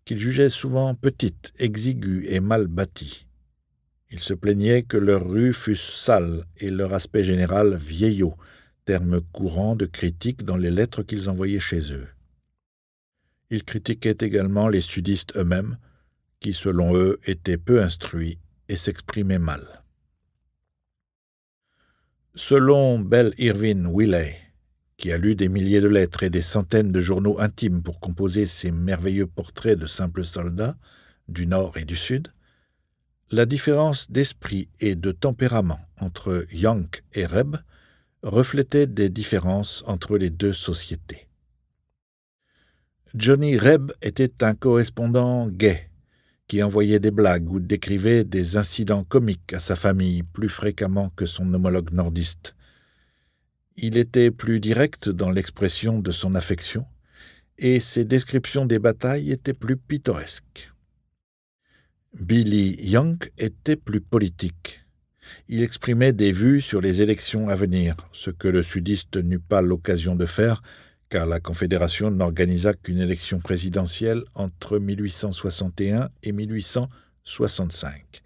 qu'ils jugeaient souvent petites, exiguës et mal bâties. Ils se plaignaient que leurs rues fussent sales et leur aspect général vieillot, terme courant de critique dans les lettres qu'ils envoyaient chez eux. Ils critiquaient également les sudistes eux-mêmes, qui, selon eux, étaient peu instruits et s'exprimaient mal. Selon Belle Irvine Willey, qui a lu des milliers de lettres et des centaines de journaux intimes pour composer ces merveilleux portraits de simples soldats, du Nord et du Sud, la différence d'esprit et de tempérament entre Young et Reb reflétait des différences entre les deux sociétés. Johnny Reb était un correspondant gai, qui envoyait des blagues ou décrivait des incidents comiques à sa famille plus fréquemment que son homologue nordiste. Il était plus direct dans l'expression de son affection, et ses descriptions des batailles étaient plus pittoresques. Billy Young était plus politique. Il exprimait des vues sur les élections à venir, ce que le sudiste n'eut pas l'occasion de faire, car la Confédération n'organisa qu'une élection présidentielle entre 1861 et 1865.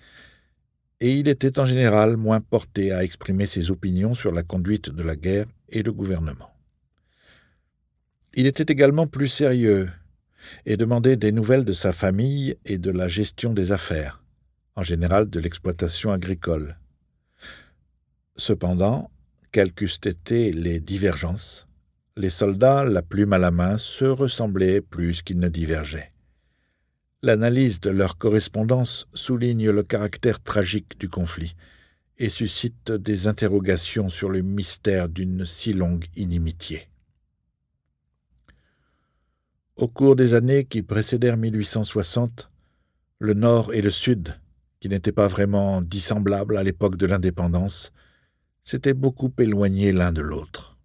Et il était en général moins porté à exprimer ses opinions sur la conduite de la guerre et le gouvernement. Il était également plus sérieux et demandait des nouvelles de sa famille et de la gestion des affaires, en général de l'exploitation agricole. Cependant, quelles qu'eussent été les divergences, les soldats, la plume à la main, se ressemblaient plus qu'ils ne divergeaient. L'analyse de leur correspondance souligne le caractère tragique du conflit et suscite des interrogations sur le mystère d'une si longue inimitié. Au cours des années qui précédèrent 1860, le Nord et le Sud, qui n'étaient pas vraiment dissemblables à l'époque de l'indépendance, s'étaient beaucoup éloignés l'un de l'autre.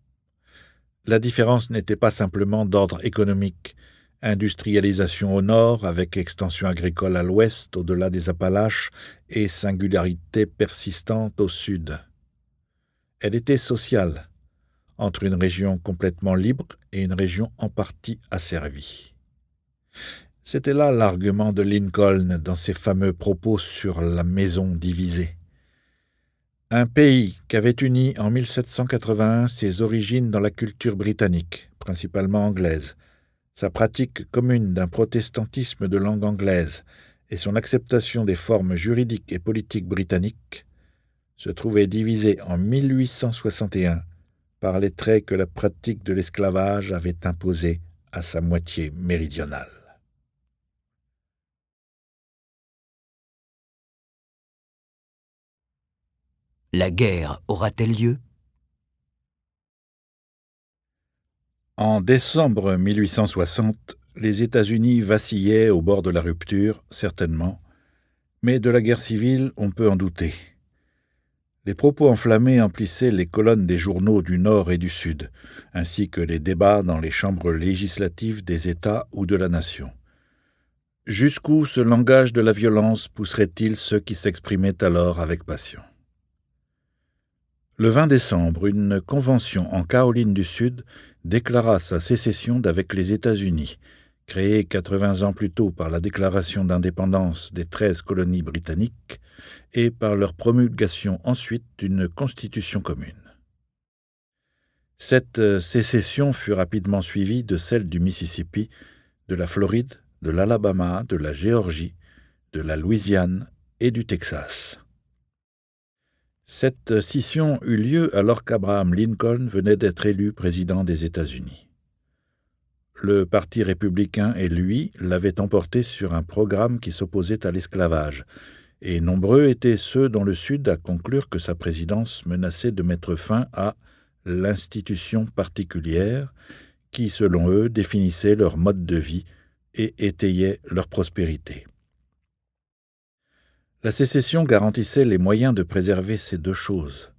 La différence n'était pas simplement d'ordre économique, industrialisation au nord avec extension agricole à l'ouest au-delà des Appalaches et singularité persistante au sud. Elle était sociale, entre une région complètement libre et une région en partie asservie. C'était là l'argument de Lincoln dans ses fameux propos sur la maison divisée. Un pays qu'avait uni en 1781 ses origines dans la culture britannique, principalement anglaise, sa pratique commune d'un protestantisme de langue anglaise et son acceptation des formes juridiques et politiques britanniques, se trouvait divisé en 1861 par les traits que la pratique de l'esclavage avait imposés à sa moitié méridionale. La guerre aura-t-elle lieu ? En décembre 1860, les États-Unis vacillaient au bord de la rupture, certainement, mais de la guerre civile, on peut en douter. Les propos enflammés emplissaient les colonnes des journaux du Nord et du Sud, ainsi que les débats dans les chambres législatives des États ou de la nation. Jusqu'où ce langage de la violence pousserait-il ceux qui s'exprimaient alors avec passion ? Le 20 décembre, une convention en Caroline du Sud déclara sa sécession d'avec les États-Unis, créée 80 ans plus tôt par la déclaration d'indépendance des 13 colonies britanniques et par leur promulgation ensuite d'une constitution commune. Cette sécession fut rapidement suivie de celle du Mississippi, de la Floride, de l'Alabama, de la Géorgie, de la Louisiane et du Texas. Cette scission eut lieu alors qu'Abraham Lincoln venait d'être élu président des États-Unis. Le Parti républicain et lui l'avaient emporté sur un programme qui s'opposait à l'esclavage, et nombreux étaient ceux dans le Sud à conclure que sa présidence menaçait de mettre fin à l'institution particulière qui, selon eux, définissait leur mode de vie et étayait leur prospérité. La sécession garantissait les moyens de préserver ces deux choses.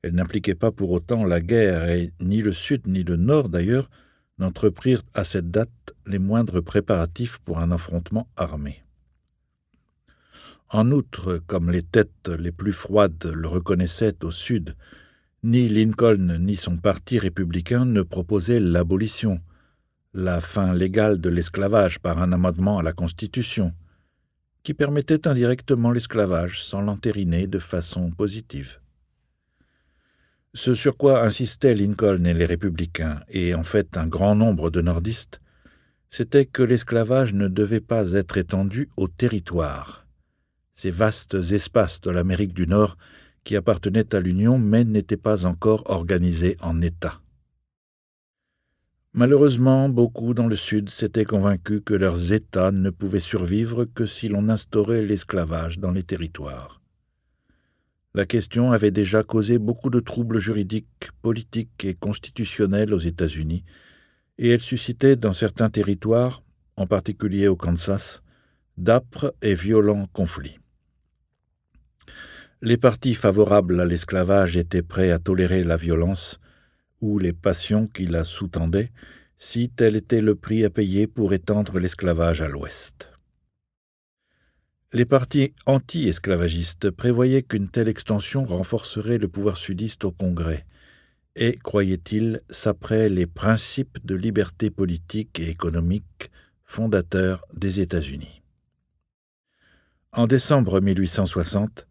Elle n'impliquait pas pour autant la guerre et ni le Sud ni le Nord, d'ailleurs, n'entreprirent à cette date les moindres préparatifs pour un affrontement armé. En outre, comme les têtes les plus froides le reconnaissaient au Sud, ni Lincoln ni son parti républicain ne proposaient l'abolition, la fin légale de l'esclavage par un amendement à la Constitution, qui permettait indirectement l'esclavage sans l'entériner de façon positive. Ce sur quoi insistaient Lincoln et les républicains, et en fait un grand nombre de nordistes, c'était que l'esclavage ne devait pas être étendu au territoire, ces vastes espaces de l'Amérique du Nord qui appartenaient à l'Union mais n'étaient pas encore organisés en États. Malheureusement, beaucoup dans le Sud s'étaient convaincus que leurs États ne pouvaient survivre que si l'on instaurait l'esclavage dans les territoires. La question avait déjà causé beaucoup de troubles juridiques, politiques et constitutionnels aux États-Unis, et elle suscitait dans certains territoires, en particulier au Kansas, d'âpres et violents conflits. Les partis favorables à l'esclavage étaient prêts à tolérer la violence ou les passions qui la sous-tendaient, si tel était le prix à payer pour étendre l'esclavage à l'Ouest. Les partis anti-esclavagistes prévoyaient qu'une telle extension renforcerait le pouvoir sudiste au Congrès et, croyaient-ils, saperait les principes de liberté politique et économique fondateurs des États-Unis. En décembre 1860,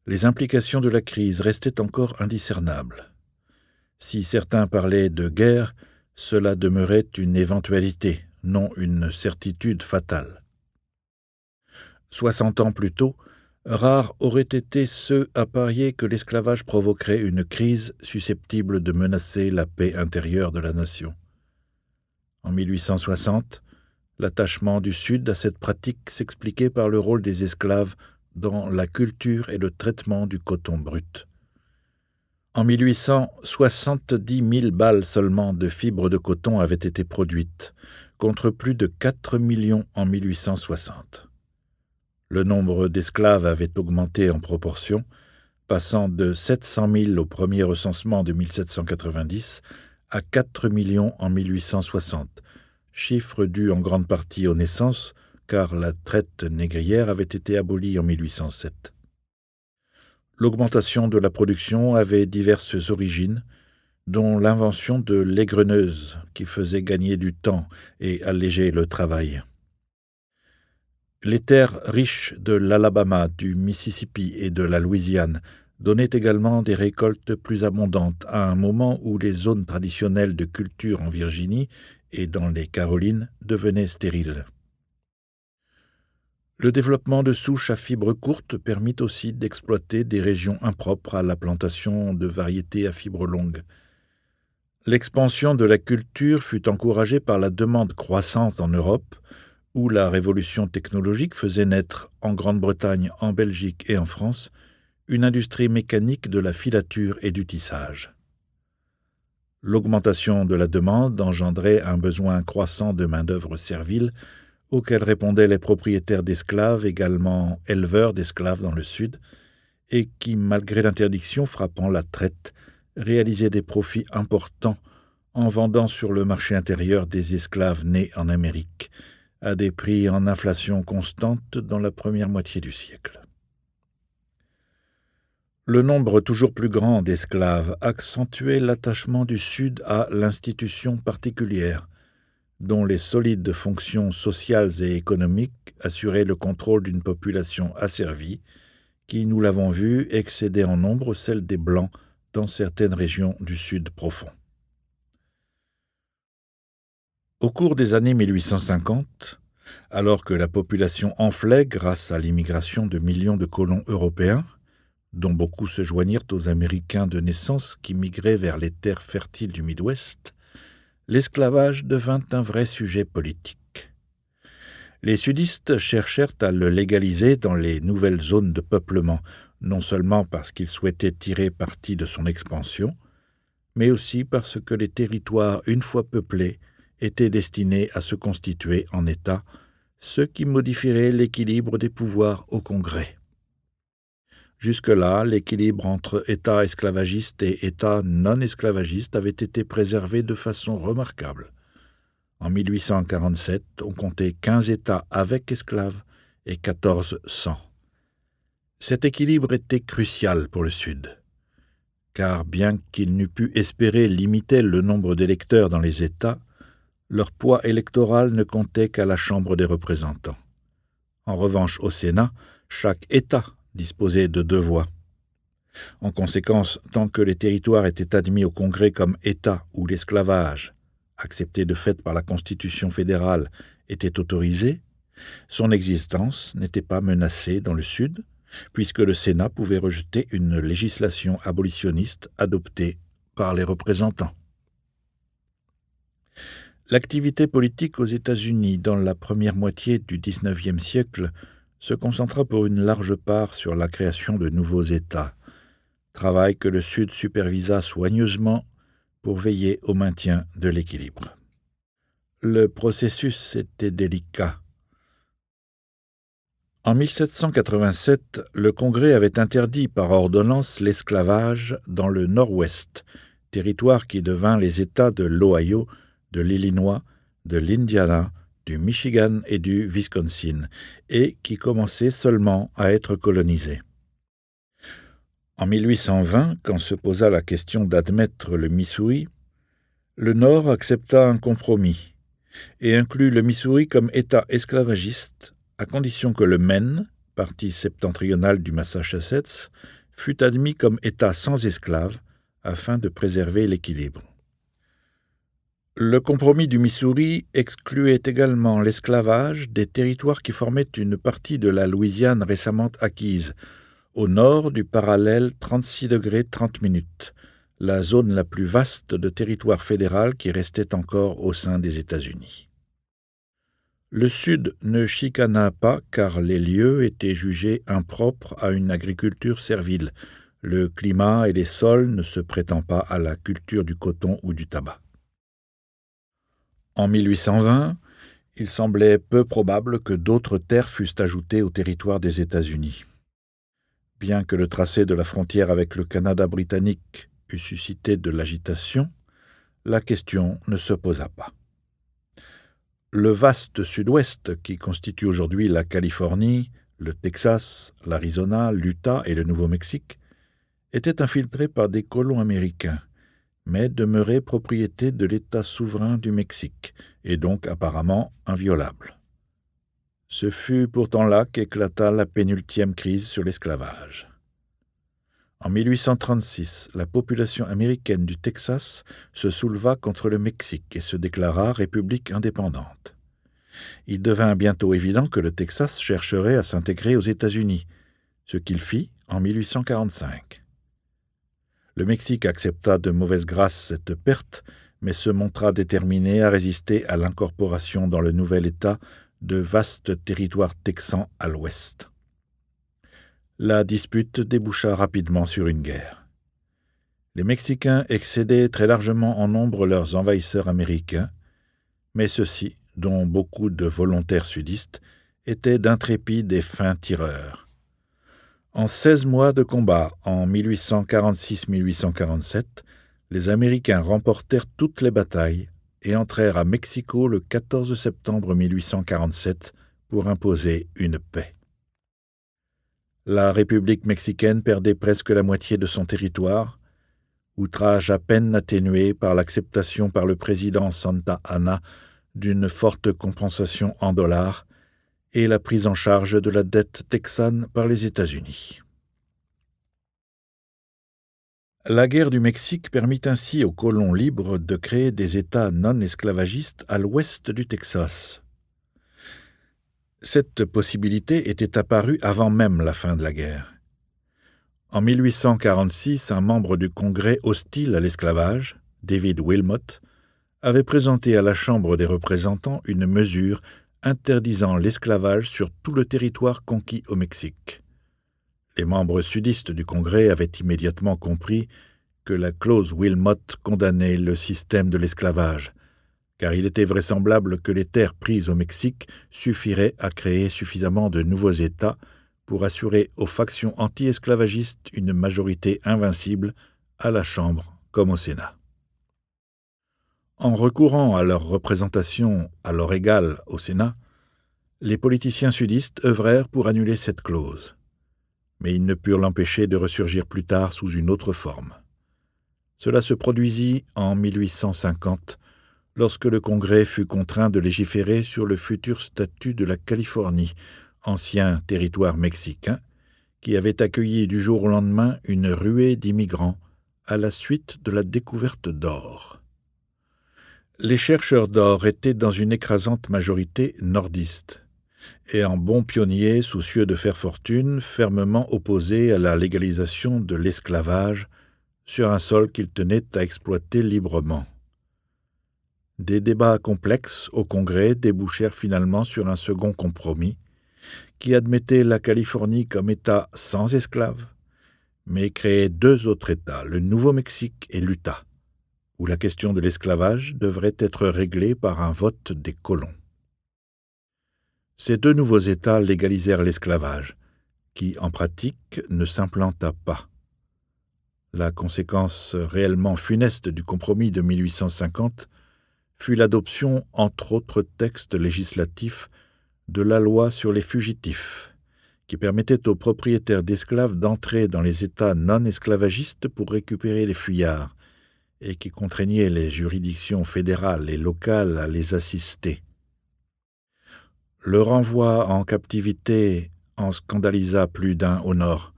les implications de la crise restaient encore indiscernables. Si certains parlaient de guerre, cela demeurait une éventualité, non une certitude fatale. 60 ans plus tôt, rares auraient été ceux à parier que l'esclavage provoquerait une crise susceptible de menacer la paix intérieure de la nation. En 1860, l'attachement du Sud à cette pratique s'expliquait par le rôle des esclaves dans la culture et le traitement du coton brut. En 1800, 70 000 balles seulement de fibres de coton avaient été produites, contre plus de 4 millions en 1860. Le nombre d'esclaves avait augmenté en proportion, passant de 700 000 au premier recensement de 1790 à 4 millions en 1860, chiffre dû en grande partie aux naissances, car la traite négrière avait été abolie en 1807. L'augmentation de la production avait diverses origines, dont l'invention de l'égreneuses qui faisait gagner du temps et alléger le travail. Les terres riches de l'Alabama, du Mississippi et de la Louisiane donnaient également des récoltes plus abondantes à un moment où les zones traditionnelles de culture en Virginie et dans les Carolines devenaient stériles. Le développement de souches à fibres courtes permit aussi d'exploiter des régions impropres à la plantation de variétés à fibres longues. L'expansion de la culture fut encouragée par la demande croissante en Europe, où la révolution technologique faisait naître, en Grande-Bretagne, en Belgique et en France, une industrie mécanique de la filature et du tissage. L'augmentation de la demande engendrait un besoin croissant de main-d'œuvre servile, auxquels répondaient les propriétaires d'esclaves, également éleveurs d'esclaves dans le Sud, et qui, malgré l'interdiction frappant la traite, réalisaient des profits importants en vendant sur le marché intérieur des esclaves nés en Amérique, à des prix en inflation constante dans la première moitié du siècle. Le nombre toujours plus grand d'esclaves accentuait l'attachement du Sud à l'institution particulière, dont les solides fonctions sociales et économiques assuraient le contrôle d'une population asservie, qui, nous l'avons vu, excédait en nombre celle des Blancs dans certaines régions du Sud profond. Au cours des années 1850, alors que la population enflait grâce à l'immigration de millions de colons européens, dont beaucoup se joignirent aux Américains de naissance qui migraient vers les terres fertiles du Midwest, l'esclavage devint un vrai sujet politique. Les sudistes cherchèrent à le légaliser dans les nouvelles zones de peuplement, non seulement parce qu'ils souhaitaient tirer parti de son expansion, mais aussi parce que les territoires, une fois peuplés, étaient destinés à se constituer en États, ce qui modifierait l'équilibre des pouvoirs au Congrès. Jusque-là, l'équilibre entre États esclavagistes et États non esclavagistes avait été préservé de façon remarquable. En 1847, on comptait 15 États avec esclaves et 14 sans. Cet équilibre était crucial pour le Sud, car bien qu'il n'eût pu espérer limiter le nombre d'électeurs dans les États, leur poids électoral ne comptait qu'à la Chambre des représentants. En revanche, au Sénat, chaque État disposait de 2 voix. En conséquence, tant que les territoires étaient admis au Congrès comme États où l'esclavage, accepté de fait par la Constitution fédérale, était autorisé, son existence n'était pas menacée dans le Sud, puisque le Sénat pouvait rejeter une législation abolitionniste adoptée par les représentants. L'activité politique aux États-Unis dans la première moitié du XIXe siècle se concentra pour une large part sur la création de nouveaux États, travail que le Sud supervisa soigneusement pour veiller au maintien de l'équilibre. Le processus était délicat. En 1787, le Congrès avait interdit par ordonnance l'esclavage dans le Nord-Ouest, territoire qui devint les États de l'Ohio, de l'Illinois, de l'Indiana, du Michigan et du Wisconsin, et qui commençait seulement à être colonisé. En 1820, quand se posa la question d'admettre le Missouri, le Nord accepta un compromis et inclut le Missouri comme État esclavagiste, à condition que le Maine, partie septentrionale du Massachusetts, fût admis comme État sans esclaves afin de préserver l'équilibre. Le compromis du Missouri excluait également l'esclavage des territoires qui formaient une partie de la Louisiane récemment acquise, au nord du parallèle 36°30', la zone la plus vaste de territoire fédéral qui restait encore au sein des États-Unis. Le Sud ne chicana pas car les lieux étaient jugés impropres à une agriculture servile, le climat et les sols ne se prêtant pas à la culture du coton ou du tabac. En 1820, il semblait peu probable que d'autres terres fussent ajoutées au territoire des États-Unis. Bien que le tracé de la frontière avec le Canada britannique eût suscité de l'agitation, la question ne se posa pas. Le vaste sud-ouest, qui constitue aujourd'hui la Californie, le Texas, l'Arizona, l'Utah et le Nouveau-Mexique, était infiltré par des colons américains, mais demeurait propriété de l'État souverain du Mexique, et donc apparemment inviolable. Ce fut pourtant là qu'éclata la pénultième crise sur l'esclavage. En 1836, la population américaine du Texas se souleva contre le Mexique et se déclara république indépendante. Il devint bientôt évident que le Texas chercherait à s'intégrer aux États-Unis, ce qu'il fit en 1845. Le Mexique accepta de mauvaise grâce cette perte, mais se montra déterminé à résister à l'incorporation dans le nouvel État de vastes territoires texans à l'ouest. La dispute déboucha rapidement sur une guerre. Les Mexicains excédaient très largement en nombre leurs envahisseurs américains, mais ceux-ci, dont beaucoup de volontaires sudistes, étaient d'intrépides et fins tireurs. En 16 mois de combat, en 1846-1847, les Américains remportèrent toutes les batailles et entrèrent à Mexico le 14 septembre 1847 pour imposer une paix. La République mexicaine perdait presque la moitié de son territoire, outrage à peine atténué par l'acceptation par le président Santa Anna d'une forte compensation en dollars et la prise en charge de la dette texane par les États-Unis. La guerre du Mexique permit ainsi aux colons libres de créer des États non esclavagistes à l'ouest du Texas. Cette possibilité était apparue avant même la fin de la guerre. En 1846, un membre du Congrès hostile à l'esclavage, David Wilmot, avait présenté à la Chambre des représentants une mesure interdisant l'esclavage sur tout le territoire conquis au Mexique. Les membres sudistes du Congrès avaient immédiatement compris que la clause Wilmot condamnait le système de l'esclavage, car il était vraisemblable que les terres prises au Mexique suffiraient à créer suffisamment de nouveaux États pour assurer aux factions anti-esclavagistes une majorité invincible à la Chambre comme au Sénat. En recourant à leur représentation alors égale au Sénat, les politiciens sudistes œuvrèrent pour annuler cette clause, mais ils ne purent l'empêcher de ressurgir plus tard sous une autre forme. Cela se produisit en 1850, lorsque le Congrès fut contraint de légiférer sur le futur statut de la Californie, ancien territoire mexicain, qui avait accueilli du jour au lendemain une ruée d'immigrants à la suite de la découverte d'or. Les chercheurs d'or étaient dans une écrasante majorité nordistes, et en bons pionniers soucieux de faire fortune, fermement opposés à la légalisation de l'esclavage sur un sol qu'ils tenaient à exploiter librement. Des débats complexes au Congrès débouchèrent finalement sur un second compromis qui admettait la Californie comme État sans esclaves, mais créait deux autres États, le Nouveau-Mexique et l'Utah, où la question de l'esclavage devrait être réglée par un vote des colons. Ces deux nouveaux États légalisèrent l'esclavage, qui, en pratique, ne s'implanta pas. La conséquence réellement funeste du compromis de 1850 fut l'adoption, entre autres textes législatifs, de la loi sur les fugitifs, qui permettait aux propriétaires d'esclaves d'entrer dans les États non esclavagistes pour récupérer les fuyards, et qui contraignait les juridictions fédérales et locales à les assister. Le renvoi en captivité en scandalisa plus d'un au Nord,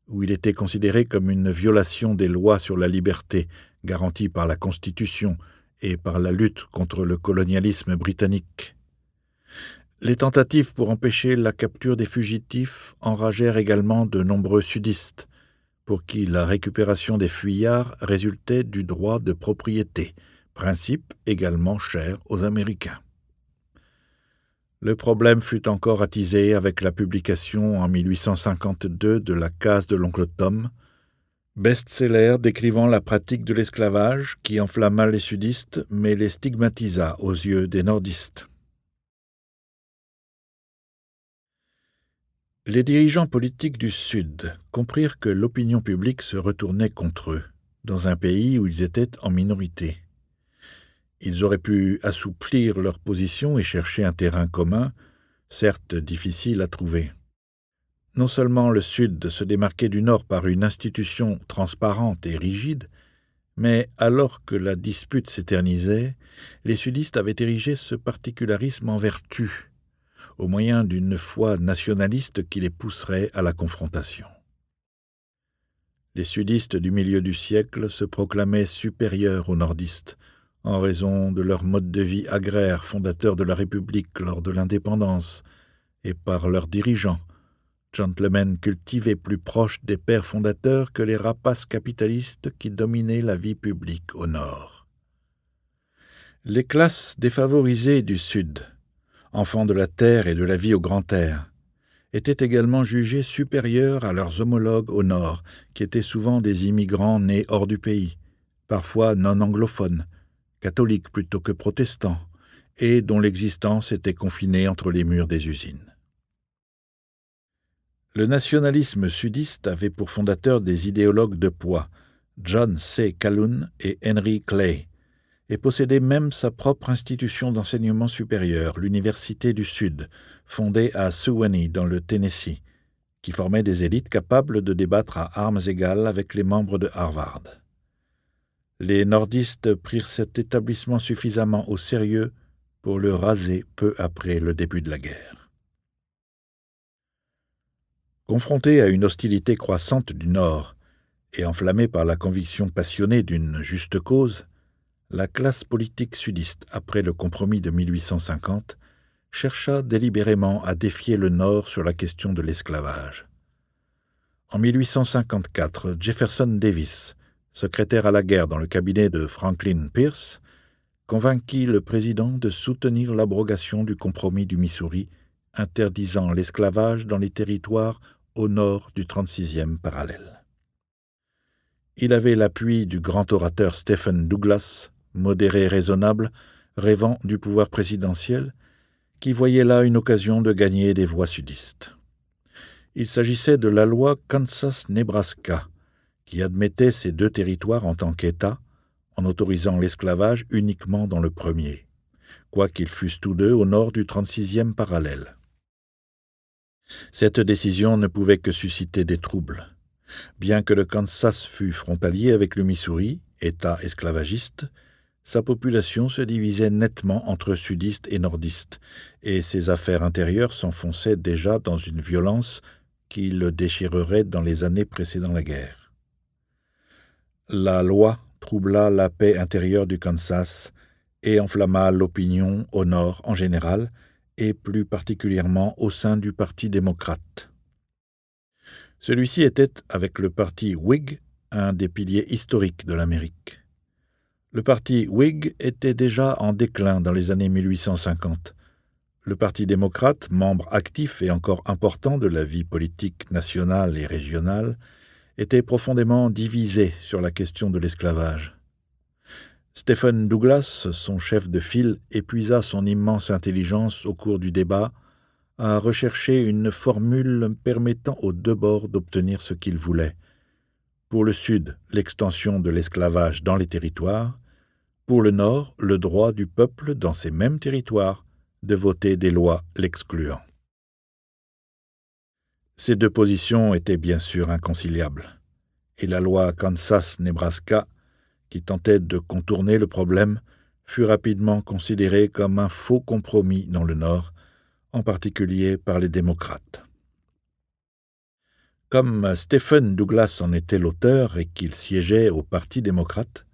où il était considéré comme une violation des lois sur la liberté garanties par la Constitution et par la lutte contre le colonialisme britannique. Les tentatives pour empêcher la capture des fugitifs enragèrent également de nombreux sudistes, pour qui la récupération des fuyards résultait du droit de propriété, principe également cher aux Américains. Le problème fut encore attisé avec la publication en 1852 de La case de l'oncle Tom, best-seller décrivant la pratique de l'esclavage qui enflamma les sudistes mais les stigmatisa aux yeux des nordistes. Les dirigeants politiques du Sud comprirent que l'opinion publique se retournait contre eux, dans un pays où ils étaient en minorité. Ils auraient pu assouplir leur position et chercher un terrain commun, certes difficile à trouver. Non seulement le Sud se démarquait du Nord par une institution transparente et rigide, mais alors que la dispute s'éternisait, les sudistes avaient érigé ce particularisme en vertu, au moyen d'une foi nationaliste qui les pousserait à la confrontation. Les sudistes du milieu du siècle se proclamaient supérieurs aux nordistes, en raison de leur mode de vie agraire fondateur de la République lors de l'indépendance, et par leurs dirigeants, gentlemen cultivés plus proches des pères fondateurs que les rapaces capitalistes qui dominaient la vie publique au Nord. Les classes défavorisées du Sud, enfants de la terre et de la vie au grand air, étaient également jugées supérieures à leurs homologues au Nord, qui étaient souvent des immigrants nés hors du pays, parfois non anglophones, catholiques plutôt que protestants, et dont l'existence était confinée entre les murs des usines. Le nationalisme sudiste avait pour fondateurs des idéologues de poids, John C. Calhoun et Henry Clay, et possédait même sa propre institution d'enseignement supérieur, l'Université du Sud, fondée à Sewanee dans le Tennessee, qui formaient des élites capables de débattre à armes égales avec les membres de Harvard. Les nordistes prirent cet établissement suffisamment au sérieux pour le raser peu après le début de la guerre. Confronté à une hostilité croissante du Nord et enflammé par la conviction passionnée d'une juste cause, la classe politique sudiste, après le compromis de 1850, chercha délibérément à défier le Nord sur la question de l'esclavage. En 1854, Jefferson Davis, secrétaire à la guerre dans le cabinet de Franklin Pierce, convainquit le président de soutenir l'abrogation du compromis du Missouri interdisant l'esclavage dans les territoires au nord du 36e parallèle. Il avait l'appui du grand orateur Stephen Douglas, modéré et raisonnable, rêvant du pouvoir présidentiel, qui voyait là une occasion de gagner des voix sudistes. Il s'agissait de la loi Kansas-Nebraska, qui admettait ces deux territoires en tant qu'État, en autorisant l'esclavage uniquement dans le premier, quoiqu'ils fussent tous deux au nord du 36e parallèle. Cette décision ne pouvait que susciter des troubles. Bien que le Kansas fût frontalier avec le Missouri, État esclavagiste, sa population se divisait nettement entre sudistes et nordistes, et ses affaires intérieures s'enfonçaient déjà dans une violence qui le déchirerait dans les années précédant la guerre. La loi troubla la paix intérieure du Kansas et enflamma l'opinion au Nord en général, et plus particulièrement au sein du Parti démocrate. Celui-ci était, avec le Parti Whig, un des piliers historiques de l'Amérique. Le Parti Whig était déjà en déclin dans les années 1850. Le Parti démocrate, membre actif et encore important de la vie politique nationale et régionale, était profondément divisé sur la question de l'esclavage. Stephen Douglas, son chef de file, épuisa son immense intelligence au cours du débat à rechercher une formule permettant aux deux bords d'obtenir ce qu'ils voulaient. Pour le Sud, l'extension de l'esclavage dans les territoires. Pour le Nord, le droit du peuple dans ces mêmes territoires de voter des lois l'excluant. Ces deux positions étaient bien sûr inconciliables, et la loi Kansas-Nebraska, qui tentait de contourner le problème, fut rapidement considérée comme un faux compromis dans le Nord, en particulier par les démocrates. Comme Stephen Douglas en était l'auteur et qu'il siégeait au Parti démocrate,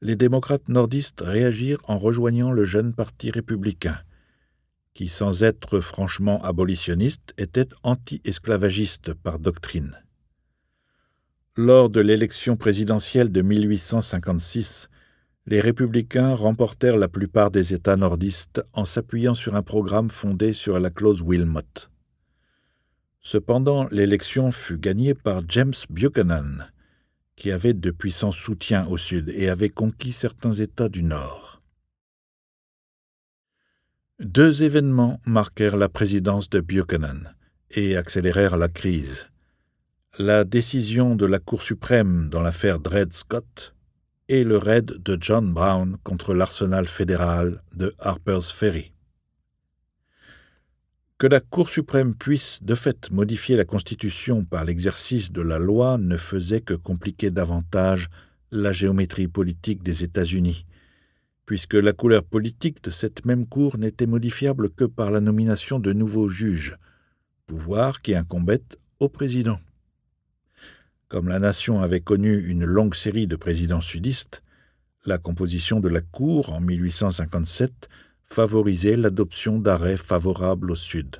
les démocrates nordistes réagirent en rejoignant le jeune Parti républicain, qui, sans être franchement abolitionniste, était anti-esclavagiste par doctrine. Lors de l'élection présidentielle de 1856, les républicains remportèrent la plupart des États nordistes en s'appuyant sur un programme fondé sur la clause Wilmot. Cependant, l'élection fut gagnée par James Buchanan, qui avait de puissants soutiens au Sud et avait conquis certains États du Nord. Deux événements marquèrent la présidence de Buchanan et accélérèrent la crise. La décision de la Cour suprême dans l'affaire Dred Scott et le raid de John Brown contre l'arsenal fédéral de Harper's Ferry. Que la Cour suprême puisse de fait modifier la Constitution par l'exercice de la loi ne faisait que compliquer davantage la géométrie politique des États-Unis, puisque la couleur politique de cette même Cour n'était modifiable que par la nomination de nouveaux juges, pouvoir qui incombait au président. Comme la nation avait connu une longue série de présidents sudistes, la composition de la Cour en 1857 favorisait l'adoption d'arrêts favorables au Sud.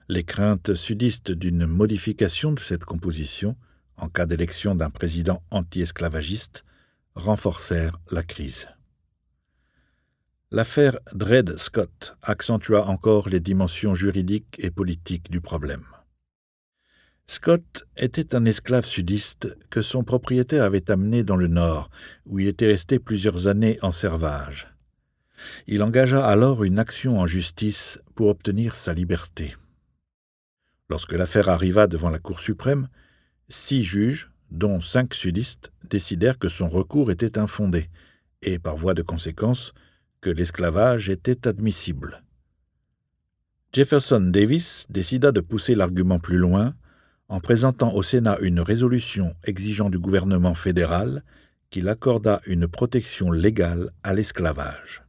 Les craintes sudistes d'une modification de cette composition, en cas d'élection d'un président anti-esclavagiste, renforcèrent la crise. L'affaire Dred Scott accentua encore les dimensions juridiques et politiques du problème. Scott était un esclave sudiste que son propriétaire avait amené dans le Nord, où il était resté plusieurs années en servage. Il engagea alors une action en justice pour obtenir sa liberté. Lorsque l'affaire arriva devant la Cour suprême, 6 juges, dont 5 sudistes, décidèrent que son recours était infondé et, par voie de conséquence, que l'esclavage était admissible. Jefferson Davis décida de pousser l'argument plus loin en présentant au Sénat une résolution exigeant du gouvernement fédéral qu'il accordât une protection légale à l'esclavage.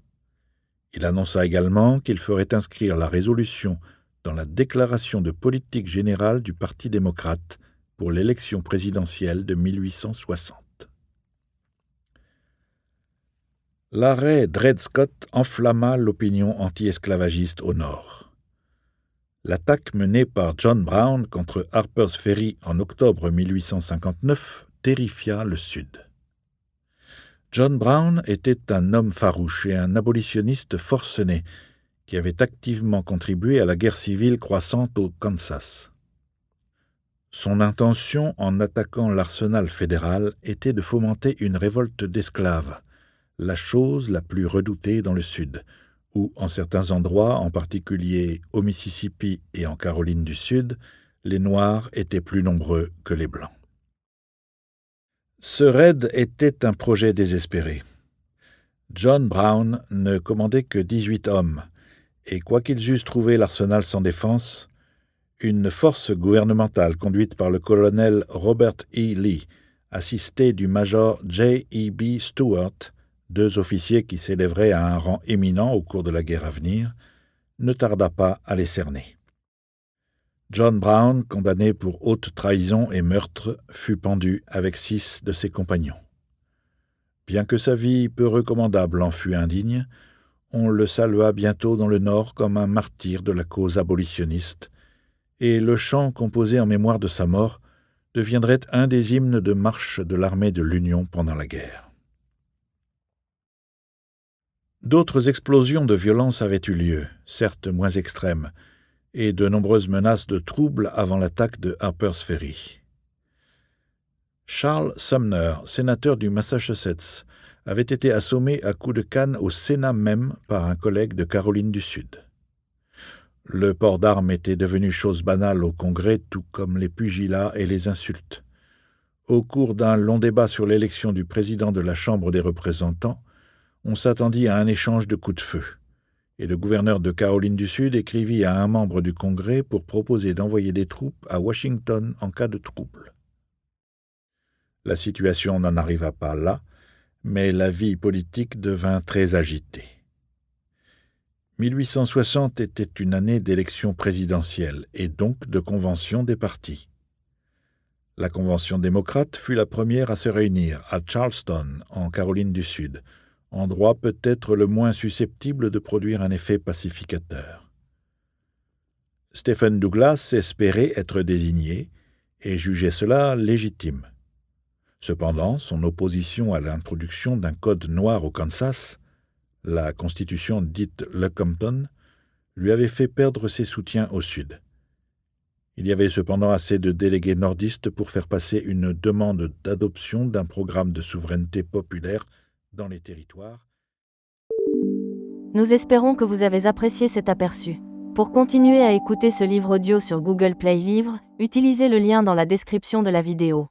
Il annonça également qu'il ferait inscrire la résolution dans la déclaration de politique générale du Parti démocrate pour l'élection présidentielle de 1860. L'arrêt Dred Scott enflamma l'opinion anti-esclavagiste au Nord. L'attaque menée par John Brown contre Harper's Ferry en octobre 1859 terrifia le Sud. John Brown était un homme farouche et un abolitionniste forcené qui avait activement contribué à la guerre civile croissante au Kansas. Son intention en attaquant l'arsenal fédéral était de fomenter une révolte d'esclaves, la chose la plus redoutée dans le Sud, où, en certains endroits, en particulier au Mississippi et en Caroline du Sud, les Noirs étaient plus nombreux que les Blancs. Ce raid était un projet désespéré. John Brown ne commandait que 18 hommes, et quoiqu'ils eussent trouvé l'arsenal sans défense, une force gouvernementale conduite par le colonel Robert E. Lee, assistée du major J. E. B. Stuart, 2 officiers qui s'élèveraient à un rang éminent au cours de la guerre à venir, ne tarda pas à les cerner. John Brown, condamné pour haute trahison et meurtre, fut pendu avec 6 de ses compagnons. Bien que sa vie peu recommandable en fût indigne, on le salua bientôt dans le Nord comme un martyr de la cause abolitionniste, et le chant composé en mémoire de sa mort deviendrait un des hymnes de marche de l'armée de l'Union pendant la guerre. D'autres explosions de violence avaient eu lieu, certes moins extrêmes, et de nombreuses menaces de troubles avant l'attaque de Harper's Ferry. Charles Sumner, sénateur du Massachusetts, avait été assommé à coups de canne au Sénat même par un collègue de Caroline du Sud. Le port d'armes était devenu chose banale au Congrès, tout comme les pugilats et les insultes. Au cours d'un long débat sur l'élection du président de la Chambre des représentants, on s'attendit à un échange de coups de feu, et le gouverneur de Caroline du Sud écrivit à un membre du Congrès pour proposer d'envoyer des troupes à Washington en cas de trouble. La situation n'en arriva pas là, mais la vie politique devint très agitée. 1860 était une année d'élection présidentielle et donc de convention des partis. La convention démocrate fut la première à se réunir à Charleston, en Caroline du Sud, endroit peut-être le moins susceptible de produire un effet pacificateur. Stephen Douglas espérait être désigné et jugeait cela légitime. Cependant, son opposition à l'introduction d'un code noir au Kansas, la constitution dite Lecompton, lui avait fait perdre ses soutiens au Sud. Il y avait cependant assez de délégués nordistes pour faire passer une demande d'adoption d'un programme de souveraineté populaire dans les territoires. Nous espérons que vous avez apprécié cet aperçu. Pour continuer à écouter ce livre audio sur Google Play Livres, utilisez le lien dans la description de la vidéo.